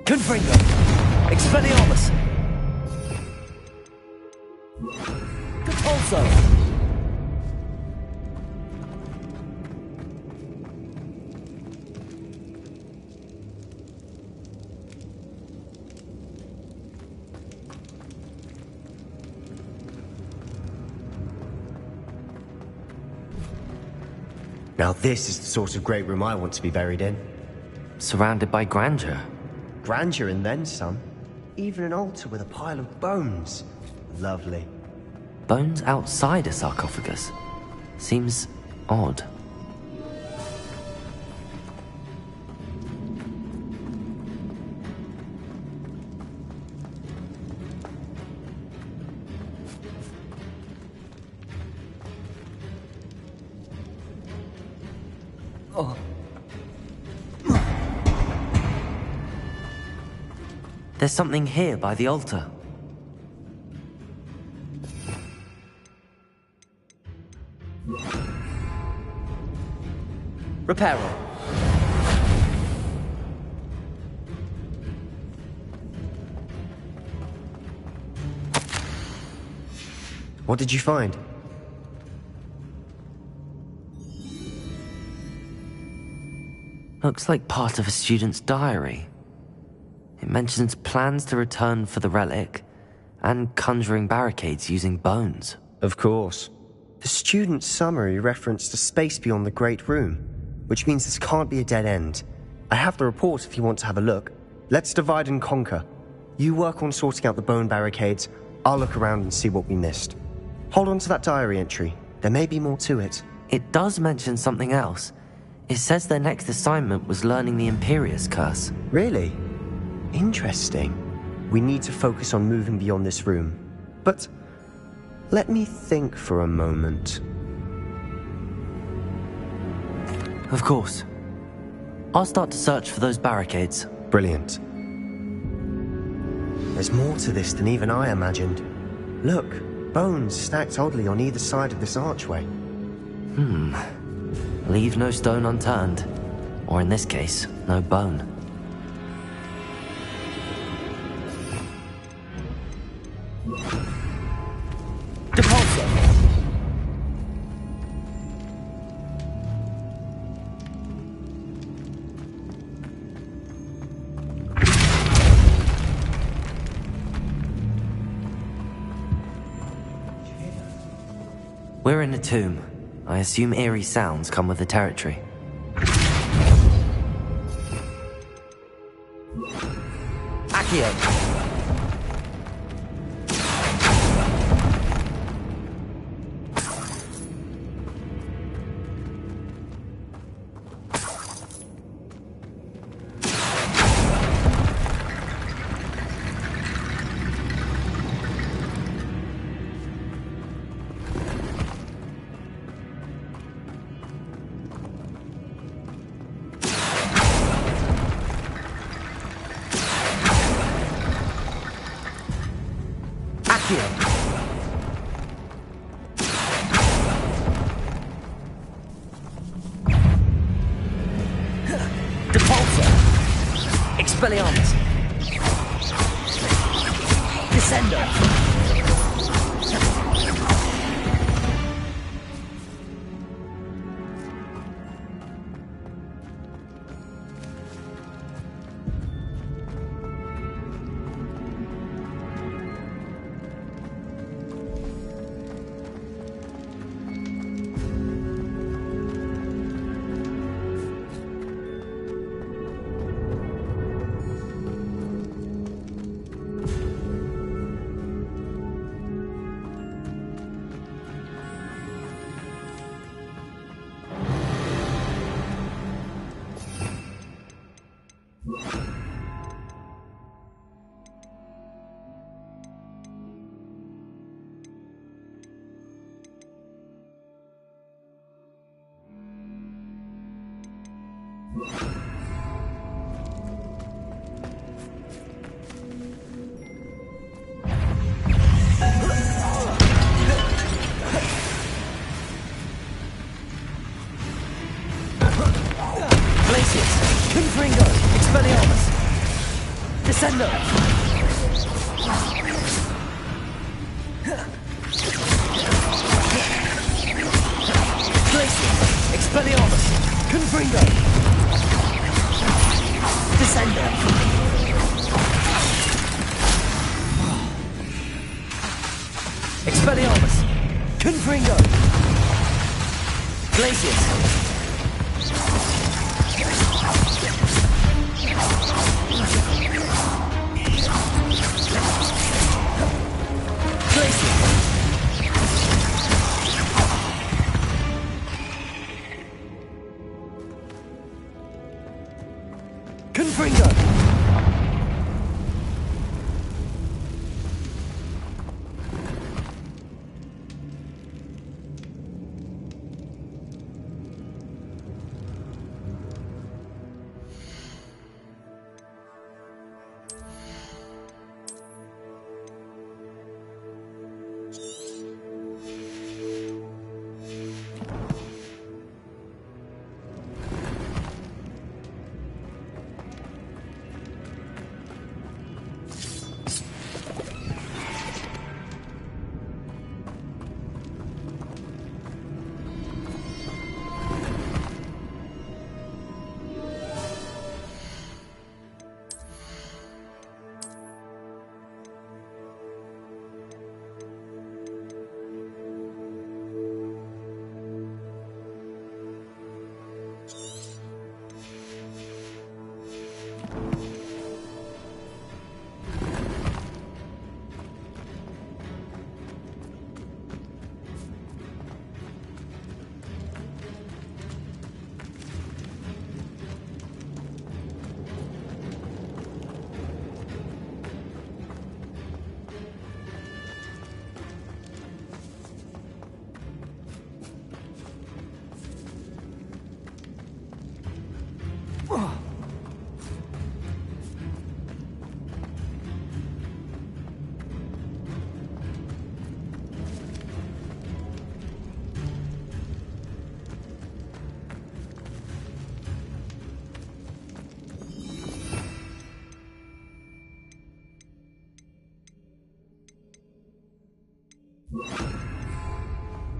Confringo! Expelliarmus! Capulso! Now this is the sort of great room I want to be buried in. Surrounded by grandeur. Grandeur and then some. Even an altar with a pile of bones. Lovely. Bones outside a sarcophagus? Seems odd. Oh. There's something here by the altar. Reparo. What did you find? Looks like part of a student's diary. It mentions plans to return for the relic and conjuring barricades using bones. Of course. The student's summary referenced a space beyond the Great Room, which means this can't be a dead end. I have the report if you want to have a look. Let's divide and conquer. You work on sorting out the bone barricades, I'll look around and see what we missed. Hold on to that diary entry. There may be more to it. It does mention something else. It says their next assignment was learning the Imperius Curse. Really? Interesting. We need to focus on moving beyond this room. But let me think for a moment. Of course. I'll start to search for those barricades. Brilliant. There's more to this than even I imagined. Look, bones stacked oddly on either side of this archway. Leave no stone unturned. Or in this case, no bone. We're in a tomb. I assume eerie sounds come with the territory. Accio! Expelliarmus! Descendo! Descendo! Glacius! Expelliarmus! Confringo! Descendo! Expelliarmus! Confringo! Glacius! Confringo!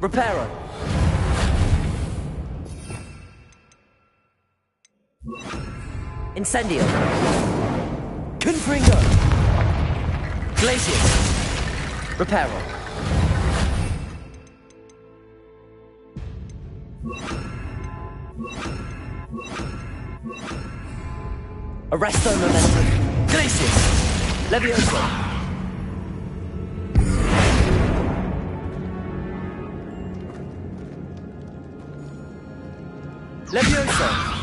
Reparo! Incendio! Confringo! Glacius! Reparo! Arresto momentum. Glacius. Levioso. Levioso.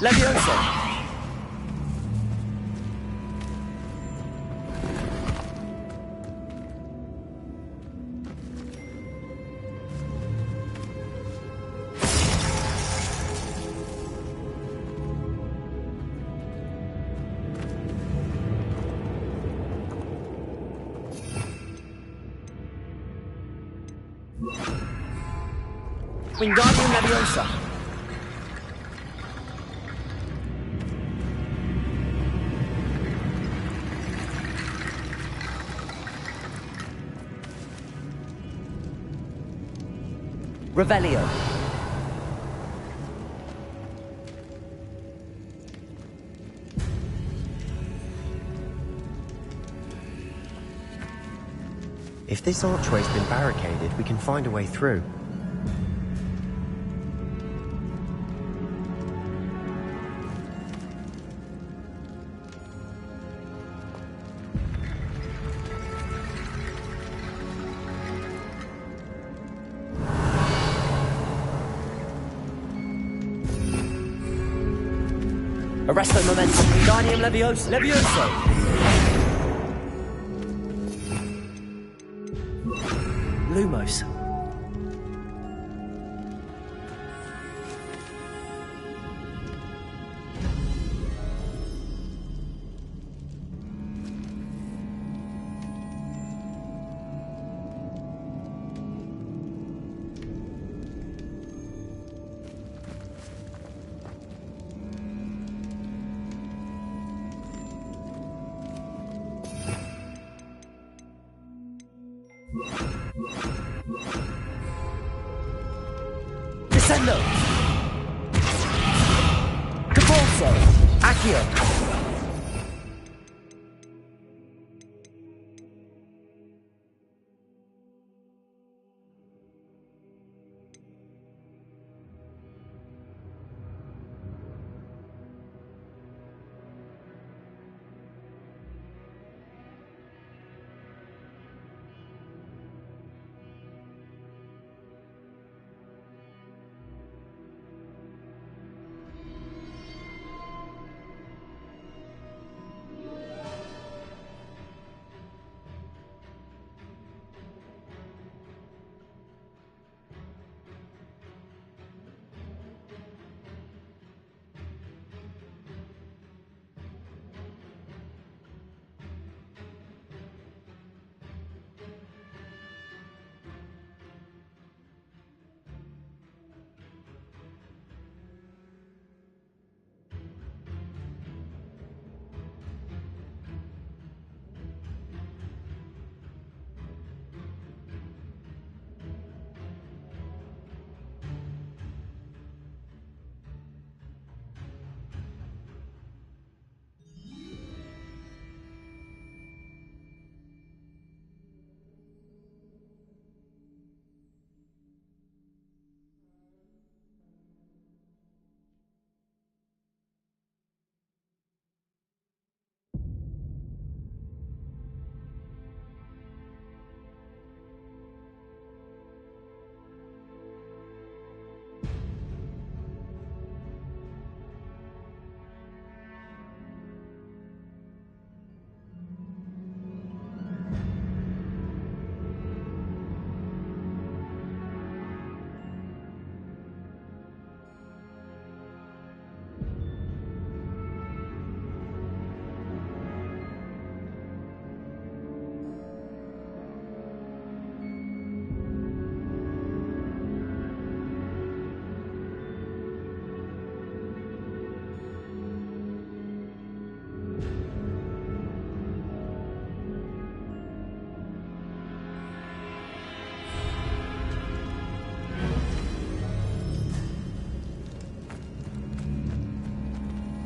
Levioso. Wingardium Leviosa. Revelio. If this archway's been barricaded, we can find a way through. Arresto momentum. Wingardium Levioso. Levioso. Lumos. Descendo. Capulso. Accio.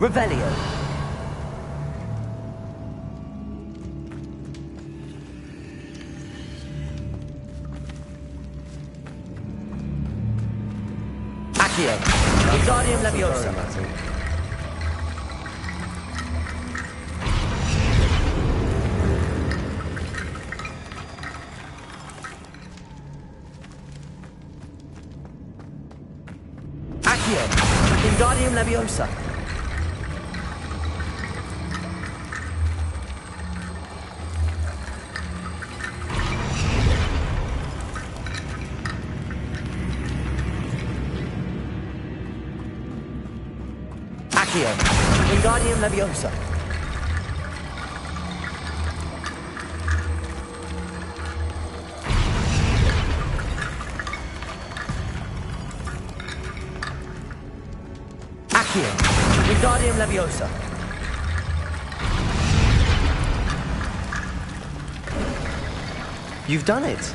Revelio. Accio. Wingardium Leviosa. Accio. Wingardium Leviosa. Accio. Wingardium Leviosa. Accio. Wingardium Leviosa. You've done it.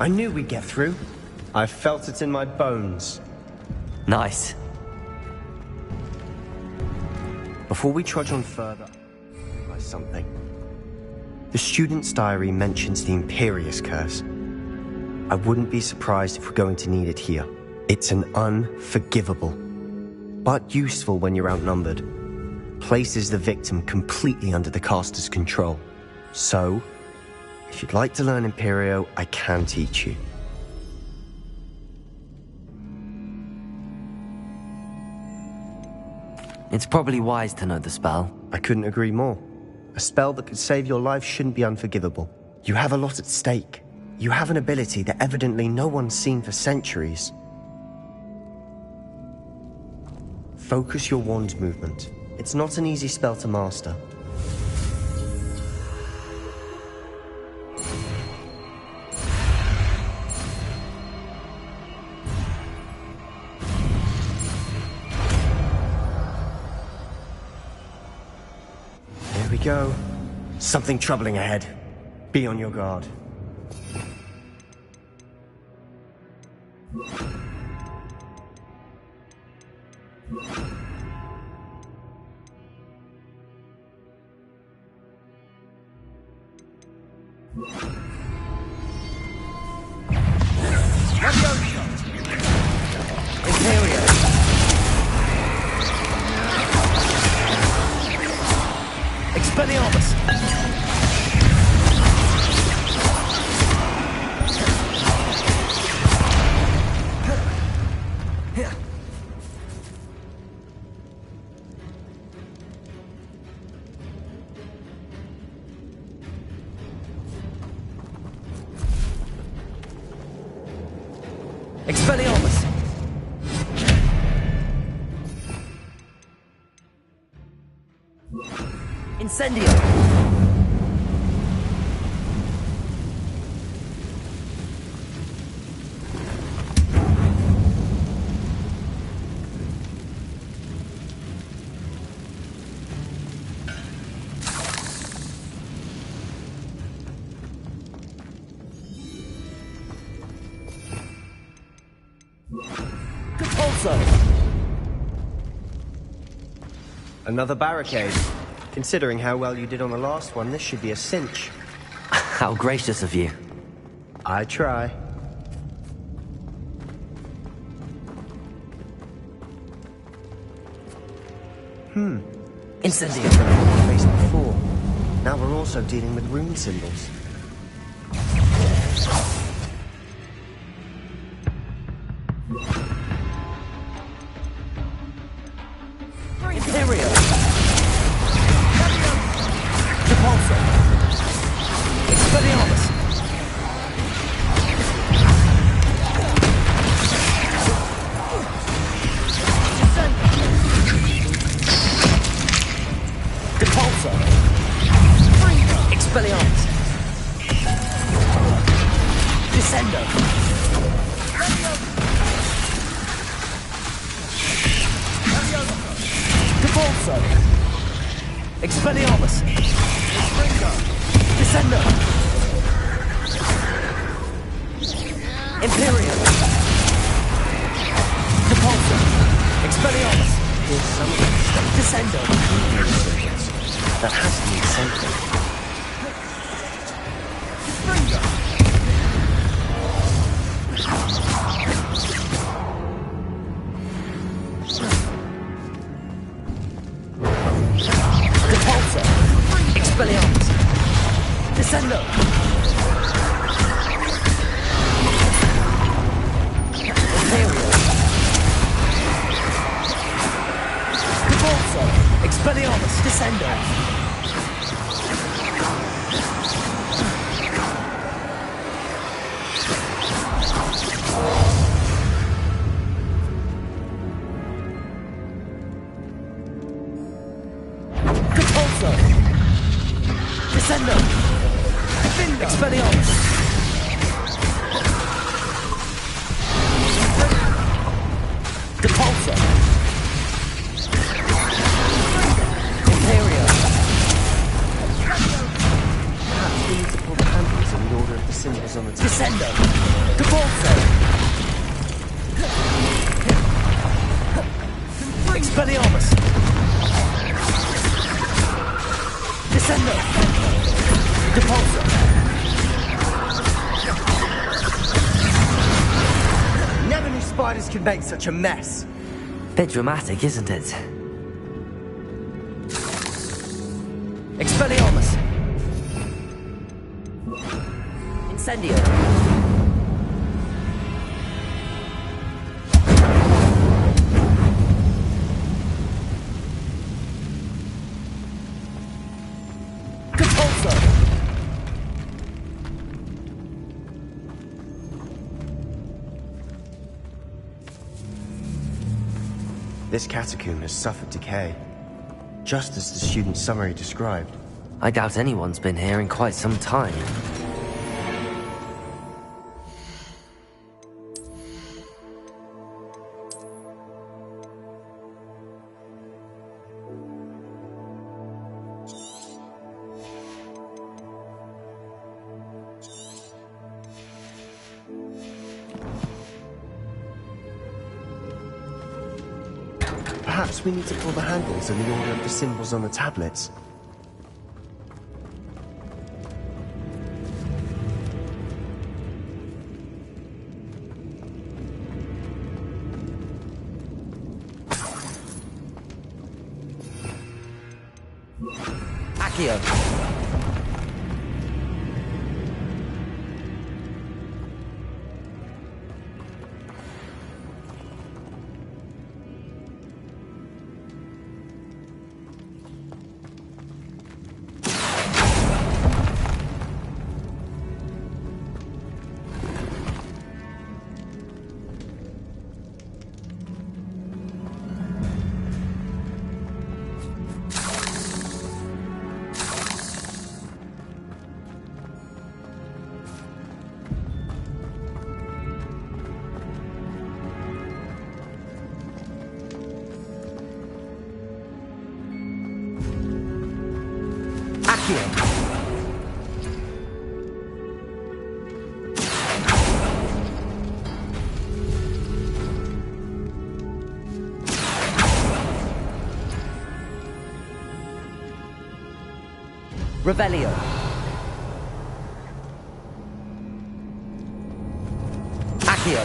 I knew we'd get through. I felt it in my bones. Nice. Before we trudge on further, I realized something. The student's diary mentions the Imperius Curse. I wouldn't be surprised if we're going to need it here. It's an unforgivable, but useful when you're outnumbered. Places the victim completely under the caster's control. So, if you'd like to learn Imperio, I can teach you. It's probably wise to know the spell. I couldn't agree more. A spell that could save your life shouldn't be unforgivable. You have a lot at stake. You have an ability that evidently no one's seen for centuries. Focus your wand movement. It's not an easy spell to master. Here we go. Something troubling ahead. Be on your guard. Expelliarmus! Expelliarmus! Incendio! Another barricade. Considering how well you did on the last one, this should be a cinch. How gracious of you. I try. Incendio! Faced before. Now we're also dealing with rune symbols. Imperio! Repulsor! Expelliarmus! Repulsor! Expelliarmus! Descendo! Repulsor! Expelliarmus! Descendo! Imperium! Repulsor! Expelliarmus! Here's some of that stuff. Descendo. That has to mean something. Repulsor. Expelliarmus. Descendo. Imperial. Repulsor. Expelliarmus. Descendo. Descendo! Expelliarmus! Repulsor! Imperial! Perhaps we need to pull the handles in the order of the symbols on the table. Descendo! Repulsor! Expelliarmus! Descendo! Repulsor! Never knew spiders could make such a mess. Bit dramatic, isn't it? Expelliarmus! Incendio! This catacomb has suffered decay, just as the student's summary described. I doubt anyone's been here in quite some time. Perhaps we need to pull the handles in the order of the symbols on the tablets. Accio! Revelio. Accio.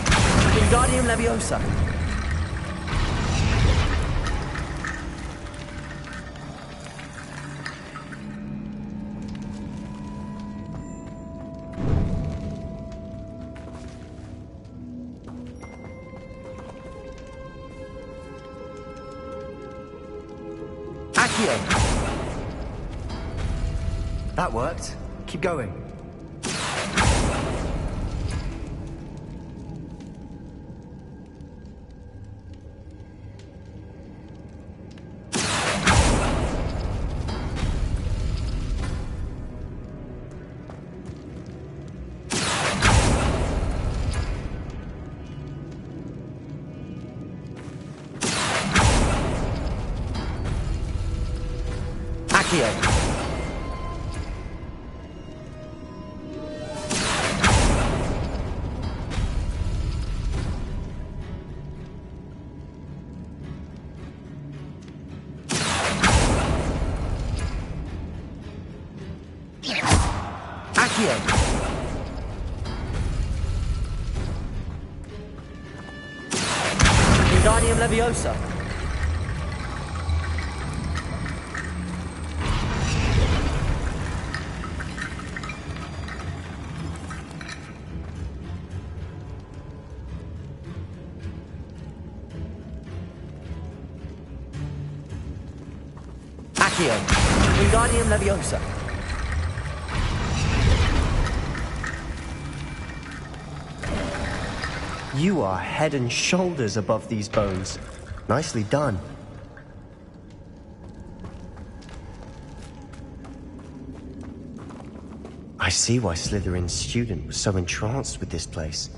Wingardium Leviosa. Accio. That worked. Keep going. Accio. Accio! Wingardium Leviosa! Accio! Wingardium Leviosa! You are head and shoulders above these bones. Nicely done. I see why Slytherin's student was so entranced with this place.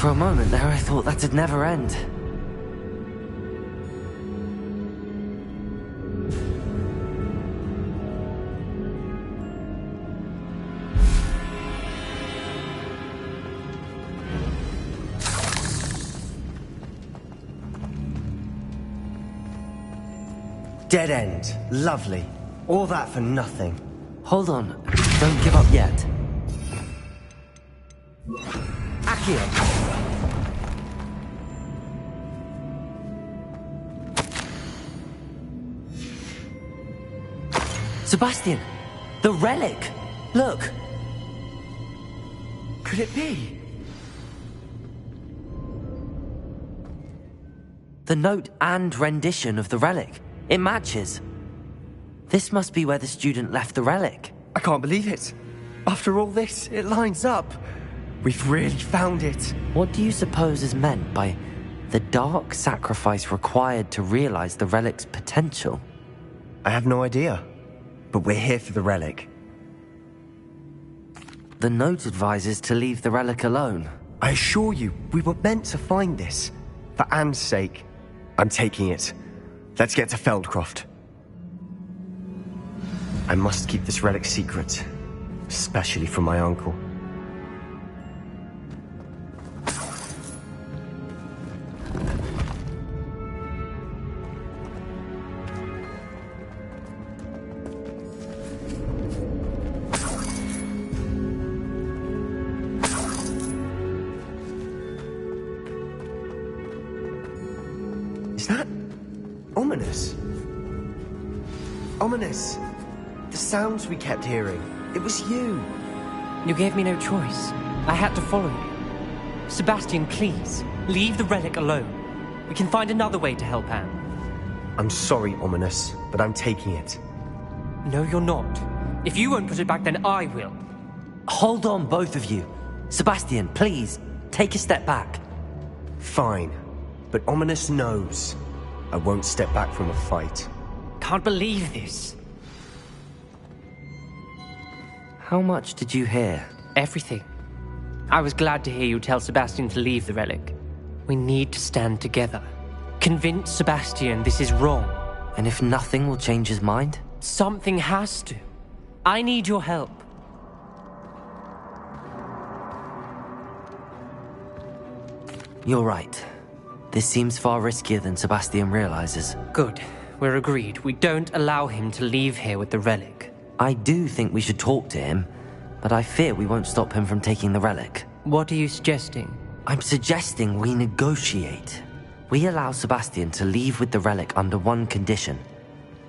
For a moment there, I thought that'd never end. Dead end. Lovely. All that for nothing. Hold on. Don't give up yet. Accio! Sebastian! The relic! Look! Could it be? The note and rendition of the relic. It matches. This must be where the student left the relic. I can't believe it. After all this, it lines up. We've really found it. What do you suppose is meant by the dark sacrifice required to realize the relic's potential? I have no idea. But we're here for the relic. The note advises to leave the relic alone. I assure you, we were meant to find this. For Anne's sake. I'm taking it. Let's get to Feldcroft. I must keep this relic secret. Especially from my uncle. Is that ominous? Ominous! The sounds we kept hearing. It was you. You gave me no choice. I had to follow you. Sebastian, please, leave the relic alone. We can find another way to help Anne. I'm sorry, Ominous, but I'm taking it. No, you're not. If you won't put it back, then I will. Hold on, both of you. Sebastian, please, take a step back. Fine, but Ominous knows I won't step back from a fight. Can't believe this. How much did you hear? Everything. I was glad to hear you tell Sebastian to leave the relic. We need to stand together. Convince Sebastian this is wrong. And if nothing will change his mind? Something has to. I need your help. You're right. This seems far riskier than Sebastian realizes. Good. We're agreed. We don't allow him to leave here with the relic. I do think we should talk to him, but I fear we won't stop him from taking the relic. What are you suggesting? I'm suggesting we negotiate. We allow Sebastian to leave with the relic under one condition.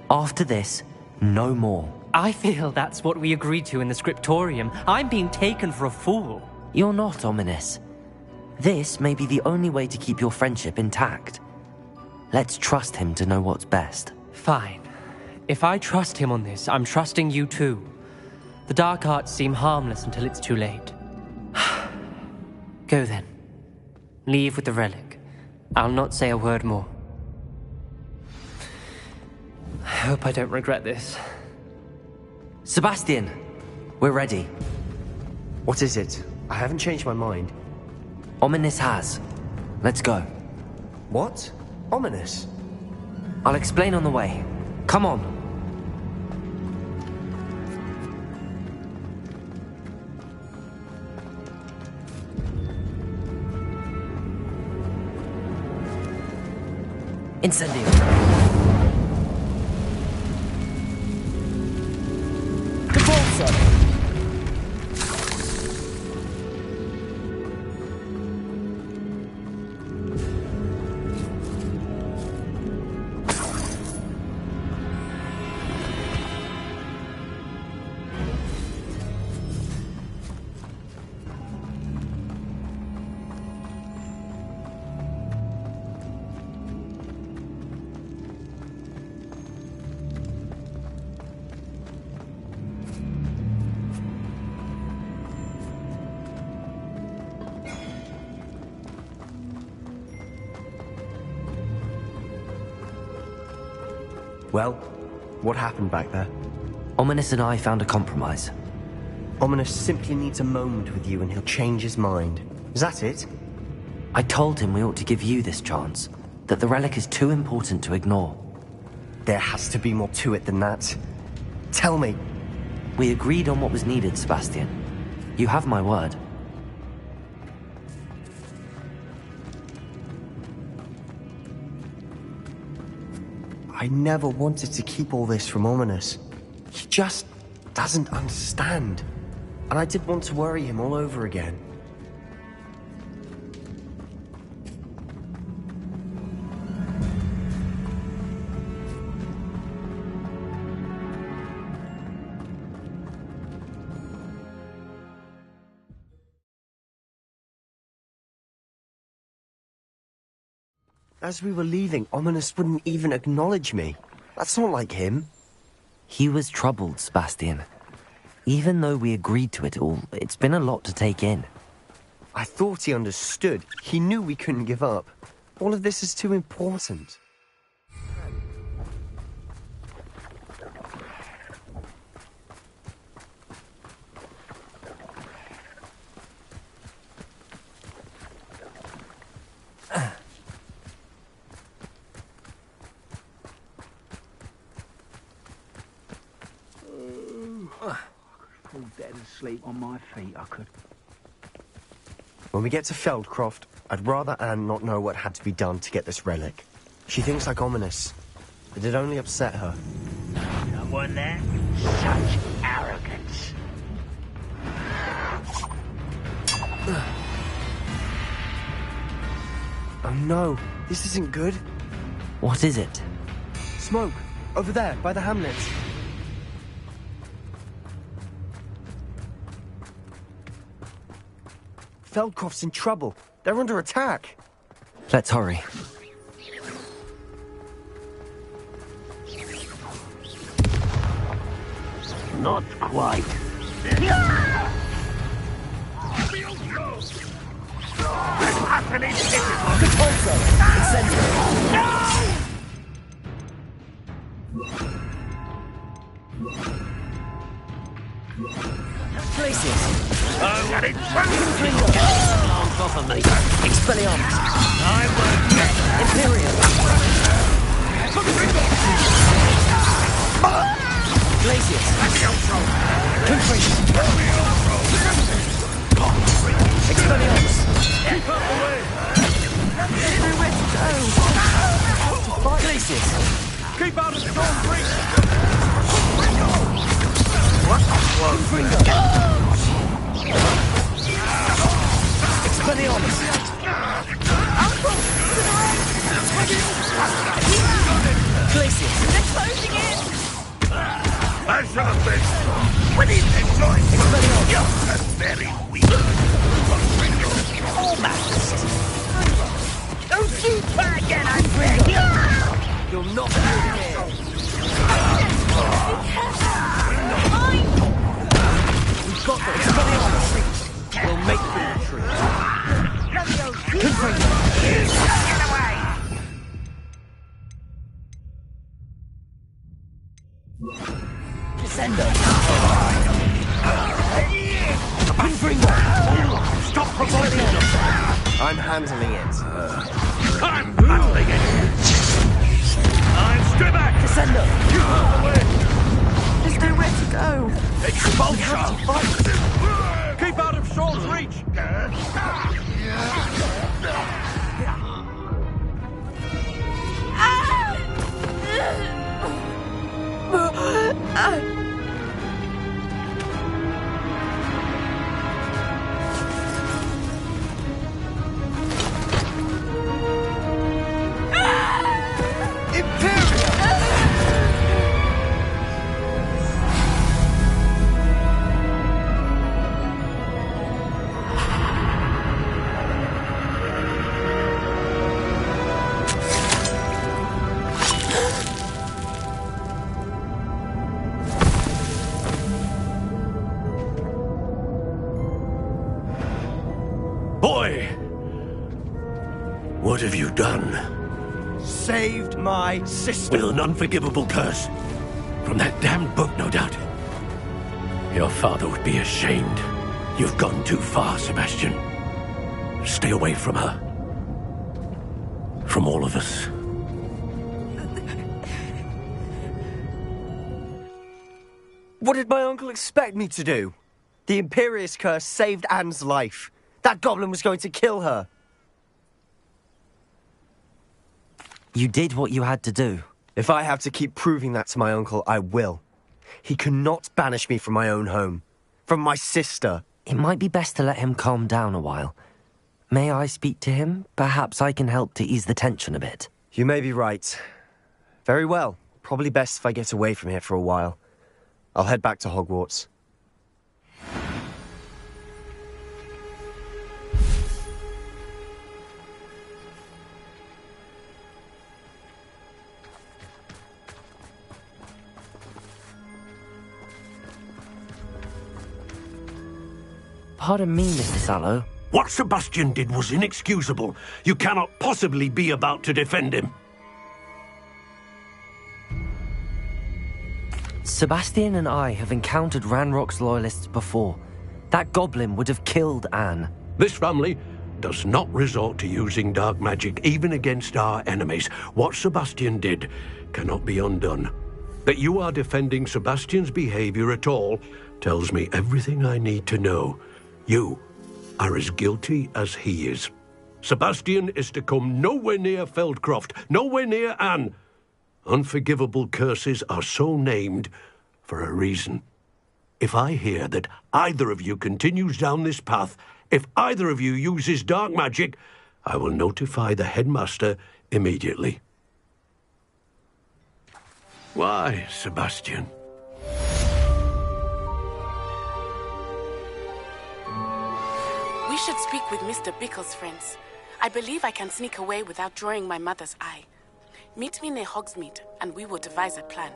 After this, no more. I feel that's what we agreed to in the scriptorium. I'm being taken for a fool. You're not, Ominous. This may be the only way to keep your friendship intact. Let's trust him to know what's best. Fine. If I trust him on this, I'm trusting you too. The dark arts seem harmless until it's too late. Go then. Leave with the relic. I'll not say a word more. I hope I don't regret this. Sebastian, we're ready. What is it? I haven't changed my mind. Ominous has. Let's go. What? Ominous? I'll explain on the way. Come on. Incendio. Control, sir. Well, what happened back there? Ominous and I found a compromise. Ominous simply needs a moment with you and he'll change his mind. Is that it? I told him we ought to give you this chance, that the relic is too important to ignore. There has to be more to it than that. Tell me. We agreed on what was needed, Sebastian. You have my word. I never wanted to keep all this from Ominous. He just doesn't understand. And I didn't want to worry him all over again. As we were leaving, Ominous wouldn't even acknowledge me. That's not like him. He was troubled, Sebastian. Even though we agreed to it all, it's been a lot to take in. I thought he understood. He knew we couldn't give up. All of this is too important. Dead asleep on my feet, I could. When we get to Feldcroft, I'd rather Anne not know what had to be done to get this relic. She thinks like Ominous, but it only upset her. Someone there? Such arrogance. Oh no, this isn't good. What is it? Smoke. Over there, by the hamlets. Feldcroft's in trouble. They're under attack. Let's hurry. Not quite. Places. Oh, got it. Arms off of me. Expelliarmus. I won't get Imperial. Glacius. Confringo. Expelliarmus. Keep out the way! Nowhere to go. Glacius. Keep out of storm's reach! What? Confringo. Expelliarmus. Uncle, to the right! Glacius. They're closing in! I shall have been. When he's employed, you're very weak. Almost. Don't you try again, I beg you! You'll not be here. We've got the Expelliarmus. We'll make the retreat. Confringo. Get away! Descendo. Confringo. Stop provoking us! I'm handling it. I'm handling it! I'm stay back! Descendo. You out of the way! There's nowhere to go. Expulsion! Keep out of Saul's reach! Boy! What have you done? Saved my sister. With an unforgivable curse. From that damned book, no doubt. Your father would be ashamed. You've gone too far, Sebastian. Stay away from her. From all of us. What did my uncle expect me to do? The Imperious curse saved Anne's life. That goblin was going to kill her. You did what you had to do. If I have to keep proving that to my uncle, I will. He cannot banish me from my own home. From my sister. It might be best to let him calm down a while. May I speak to him? Perhaps I can help to ease the tension a bit. You may be right. Very well. Probably best if I get away from here for a while. I'll head back to Hogwarts. Pardon me, Mr. Sallow. What Sebastian did was inexcusable. You cannot possibly be about to defend him. Sebastian and I have encountered Ranrock's loyalists before. That goblin would have killed Anne. This family does not resort to using dark magic, even against our enemies. What Sebastian did cannot be undone. That you are defending Sebastian's behavior at all tells me everything I need to know. You are as guilty as he is. Sebastian is to come nowhere near Feldcroft, nowhere near Anne. Unforgivable curses are so named for a reason. If I hear that either of you continues down this path, if either of you uses dark magic, I will notify the headmaster immediately. Why, Sebastian? We should speak with Mr. Bickle's friends. I believe I can sneak away without drawing my mother's eye. Meet me near Hogsmeade, and we will devise a plan.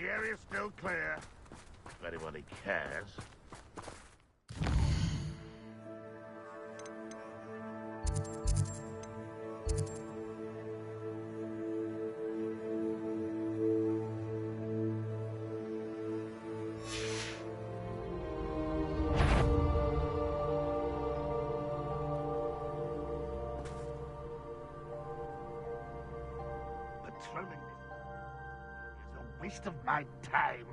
The area's still clear. If anybody cares. Patrolling this is a waste of my time.